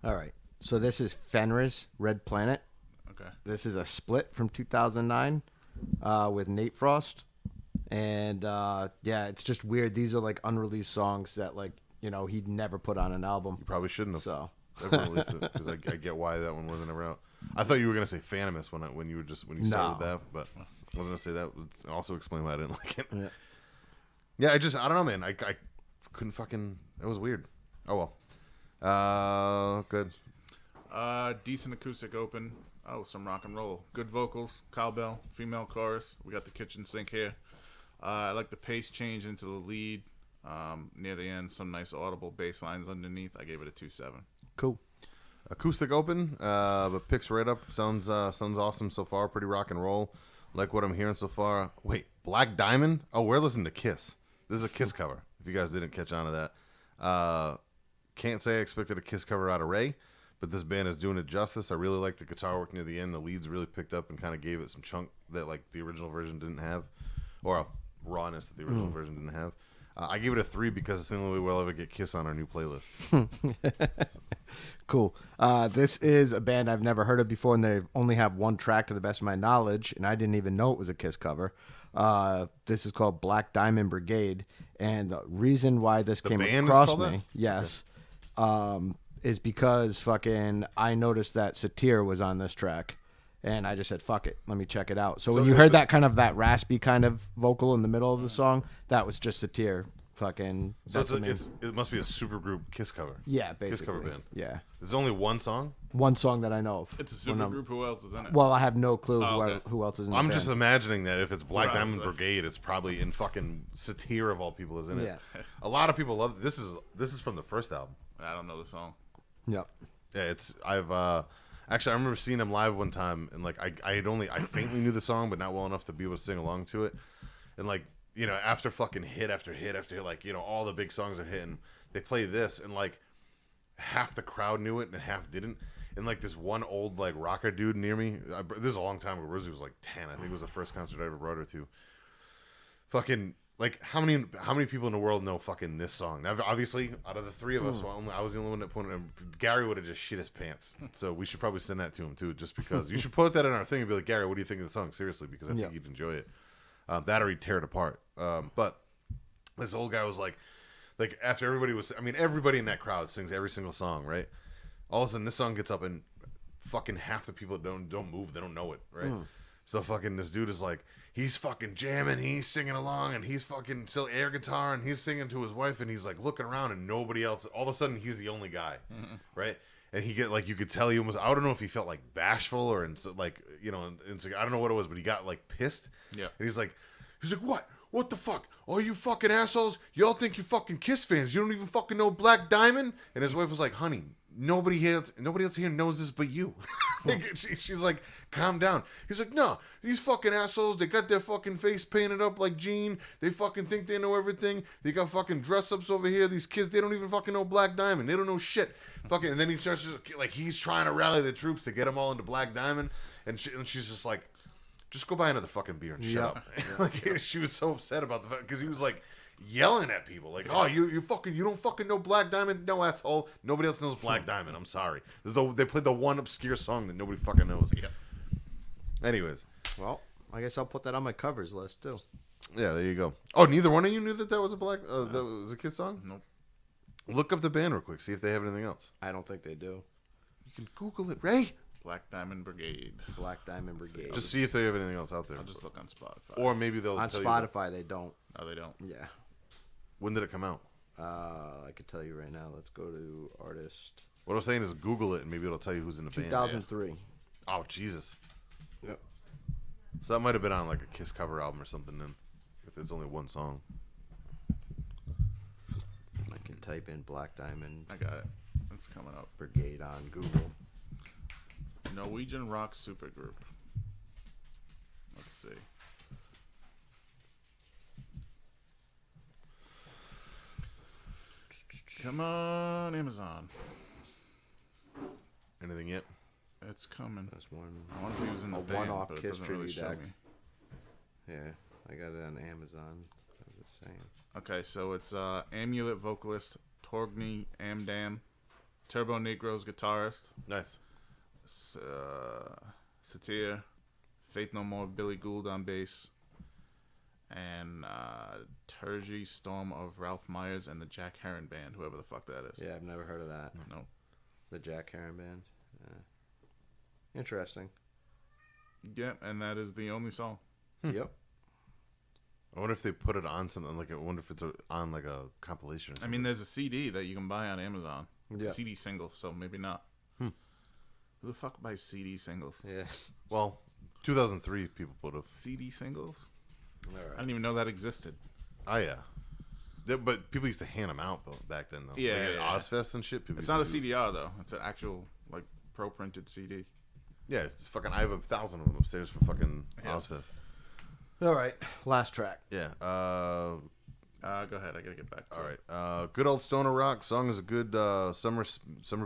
All right. So this is Fenris Red Planet. Okay. This is a split from 2009 with Nate Frost. And, it's just weird. These are, unreleased songs that, he'd never put on an album. You probably shouldn't have. So. Ever released it, because I get why that one wasn't ever out. I thought you were going to say Phantomus when you started with that, but I wasn't going to say that. Also explain why I didn't like it. Yeah, I don't know, man. I couldn't fucking... It was weird. Oh, well. Good. Decent acoustic open. Oh, some rock and roll. Good vocals. Cowbell. Female chorus. We got the kitchen sink here. I like the pace change into the lead. Near the end, some nice audible bass lines underneath. I gave it a 2.7. Cool. Acoustic open, but picks right up. Sounds awesome so far. Pretty rock and roll. Like what I'm hearing so far. Wait, Black Diamond? Oh, we're listening to Kiss. This is a Kiss cover, if you guys didn't catch on to that. Can't say I expected a Kiss cover out of Ray, but this band is doing it justice. I really like the guitar work near the end. The leads really picked up and kind of gave it some chunk that the original version didn't have, or a rawness that the original version didn't have. I gave it a 3 because it's the only way we'll ever get Kiss on our new playlist. Cool. This is a band I've never heard of before, and they only have one track to the best of my knowledge, and I didn't even know it was a Kiss cover. This is called Black Diamond Brigade, and the reason why this came band is across called me, that? yes, is because fucking I noticed that Satir was on this track, and I just said, fuck it, let me check it out. So when you it's heard a- that kind of that raspy kind of vocal in the middle of the song, that was just Satir. Fucking. So that's the main- it must be a super group Kiss cover. yeah, Kiss basically. cover band. Yeah, There's only one song. one song that I know of. It's a When super I'm- group. Who else is in it? Well, I have no clue Oh, okay. who else is in the I'm band. just imagining that if it's Black Right, Diamond right. Brigade, it's probably in fucking Satir of all people is in it. Yeah. A lot of people love this. Is from the first album. I don't know the song. Yep. Yeah, I've actually I remember seeing him live one time, and like I faintly knew the song, but not well enough to be able to sing along to it. And like, you know, after fucking hit after hit after hit, like, you know, all the big songs are hitting, they play this, and like half the crowd knew it and half didn't. And like this one old like rocker dude near me, this is a long time ago. Rosie was like 10. I think it was the first concert I ever brought her to. Fucking like how many people in the world know fucking this song? Now, obviously, out of the three of us, I was the only one that put it. Gary would have just shit his pants. So we should probably send that to him too, just because. You should put that in our thing and be like, Gary, what do you think of the song? Seriously, because I think you'd enjoy it. That or he'd tear it apart. But this old guy was like after everybody was, I mean, everybody in that crowd sings every single song, right? All of a sudden, this song gets up and fucking half the people don't move. They don't know it, right? So fucking this dude is like, he's fucking jamming, he's singing along, and he's fucking still air guitar, and he's singing to his wife, and he's like looking around, and nobody else. All of a sudden, he's the only guy, right? And he get like, you could tell he almost, I don't know if he felt like bashful or like, you know, I don't know what it was, but he got like pissed. Yeah. And he's like, what the fuck? All you fucking assholes, y'all think you fucking Kiss fans. You don't even fucking know Black Diamond? And his wife was like, honey, nobody else here knows this but you. She's like, calm down. He's like, no, these fucking assholes, they got their fucking face painted up like Gene. They fucking think they know everything. They got fucking dress-ups over here. These kids, they don't even fucking know Black Diamond. They don't know shit. Fucking, and then he starts just, like, he's trying to rally the troops to get them all into Black Diamond. And she's just like, just go buy another fucking beer and shut up. Like, she was so upset about the fact, because he was like yelling at people like, oh, you don't fucking know Black Diamond, no asshole. Nobody else knows Black Diamond. I'm sorry. They played the one obscure song that nobody fucking knows. Yeah. Anyways, Well, I guess I'll put that on my covers list too. yeah, there you go. Oh, neither one of you knew that was a that was a Kiss song? Nope. Look up the band real quick, see if they have anything else. I don't think they do. You can Google it, Ray. Black Diamond Brigade. Black Diamond Brigade. Just see if they have anything else out there. I'll just look on Spotify. Or maybe they'll on tell you Spotify, they don't. No, they don't. Yeah. when did it come out. I could tell you right now. Let's go to artist. What I'm saying is Google it and maybe it'll tell you who's in the band. 2003. Oh, Jesus. Yep. So that might have been on like a Kiss cover album or something then, if it's only one song. I can type in Black Diamond I got it. It's coming up. Brigade on Google. Norwegian rock supergroup. Let's see. Come on, Amazon. Anything yet? It's coming. That's one. I want to see who's in the A band, one-off but it Kiss doesn't really tribute show act. me. Yeah, I got it on Amazon. I was just saying. Okay, so it's Amulet vocalist Torgny Amdam, Turbo Negroes guitarist Nice. Satir, Faith No More Billy Gould on bass, and Turgy Storm of Ralph Myers and the Jack Heron Band, whoever the fuck that is. Yeah, I've never heard of that. No. The Jack Heron Band. Interesting. Yeah, and that is the only song. Yep. I wonder if they put it on something like. I wonder if it's on like a compilation. Or I something. mean, there's a CD that you can buy on Amazon. It's Yeah. a CD single, so maybe not. Who the fuck buys CD singles? Yeah. Well, 2003 people would have. CD singles? All I right. didn't even know that existed. Oh yeah. But people used to hand them out back then though. Yeah, Like at yeah. Ozfest and shit. People It's used not to a use- CDR though. It's an actual like pro printed CD. Yeah, it's fucking. I have 1,000 of them upstairs for fucking Yeah. Ozfest. All right. Last track. Yeah. Go ahead. I gotta get back to All it. right. Good old Stoner Rock song is a good summer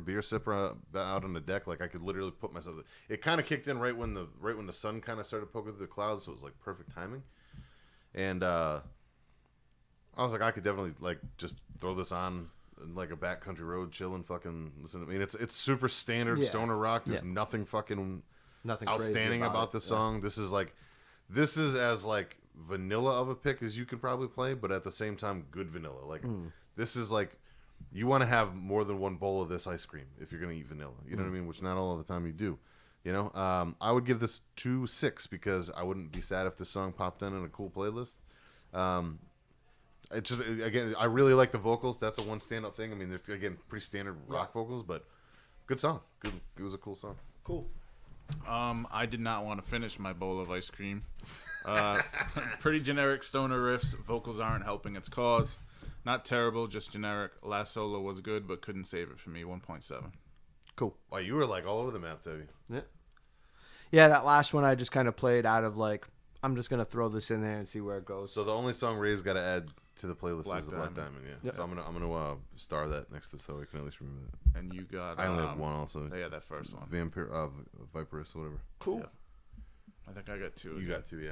beer sipper out on the deck. Like I could literally put myself. It kind of kicked in right when the sun kind of started poking through the clouds, so it was like perfect timing. And I was like, I could definitely like just throw this on like a backcountry road, chilling, fucking listen. I mean, it's super standard stoner rock. There's nothing fucking Nothing outstanding crazy about this song. This is as like vanilla of a pick as you can probably play, but at the same time, good vanilla. Like this is like you want to have more than one bowl of this ice cream if you're gonna eat vanilla. You know what I mean? Which not all the time you do. You know, I would give this 2.6 because I wouldn't be sad if this song popped in a cool playlist. It just again, I really like the vocals. That's a one standout thing. I mean, they're again pretty standard rock vocals, but good song. Good. It was a cool song. Cool. I did not want to finish my bowl of ice cream. Pretty generic stoner riffs. Vocals aren't helping its cause. Not terrible, just generic. Last solo was good, but couldn't save it for me. 1.7. Cool. Wow, you were like all over the map, Toby. Yeah, that last one I just kind of played out of like, I'm just going to throw this in there and see where it goes. So the only song Ray's got to add to the playlist Black is the Black Diamond. Diamond. Yeah. Yep. So I'm gonna star that next to so I can at least remember that. And you got. I only have one also. Yeah, that first one. Vampire, Viperous, or whatever. Cool. Yeah. I think I got 2. You got 2, yeah.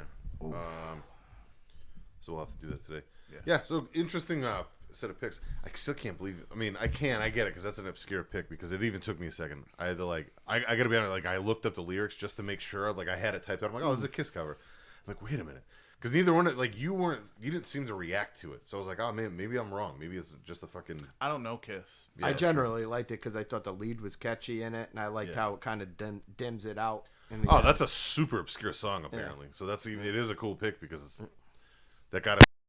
So we'll have to do that today. Yeah. Yeah. So interesting set of picks. I still can't believe. I mean, I get it because that's an obscure pick because it even took me a second. I had to like. I gotta be honest. Like I looked up the lyrics just to make sure. Like I had it typed out. I'm like, oh, this is a Kiss cover. I'm like, wait a minute. Because neither one, like you didn't seem to react to it. So I was like, oh man, maybe I'm wrong. Maybe it's just a fucking. I don't know Kiss. Yeah, I generally liked it because I thought the lead was catchy in it, and I liked how it kind of dims it out. In the Oh, end. that's a super obscure song apparently. So it is a cool pick because it's that got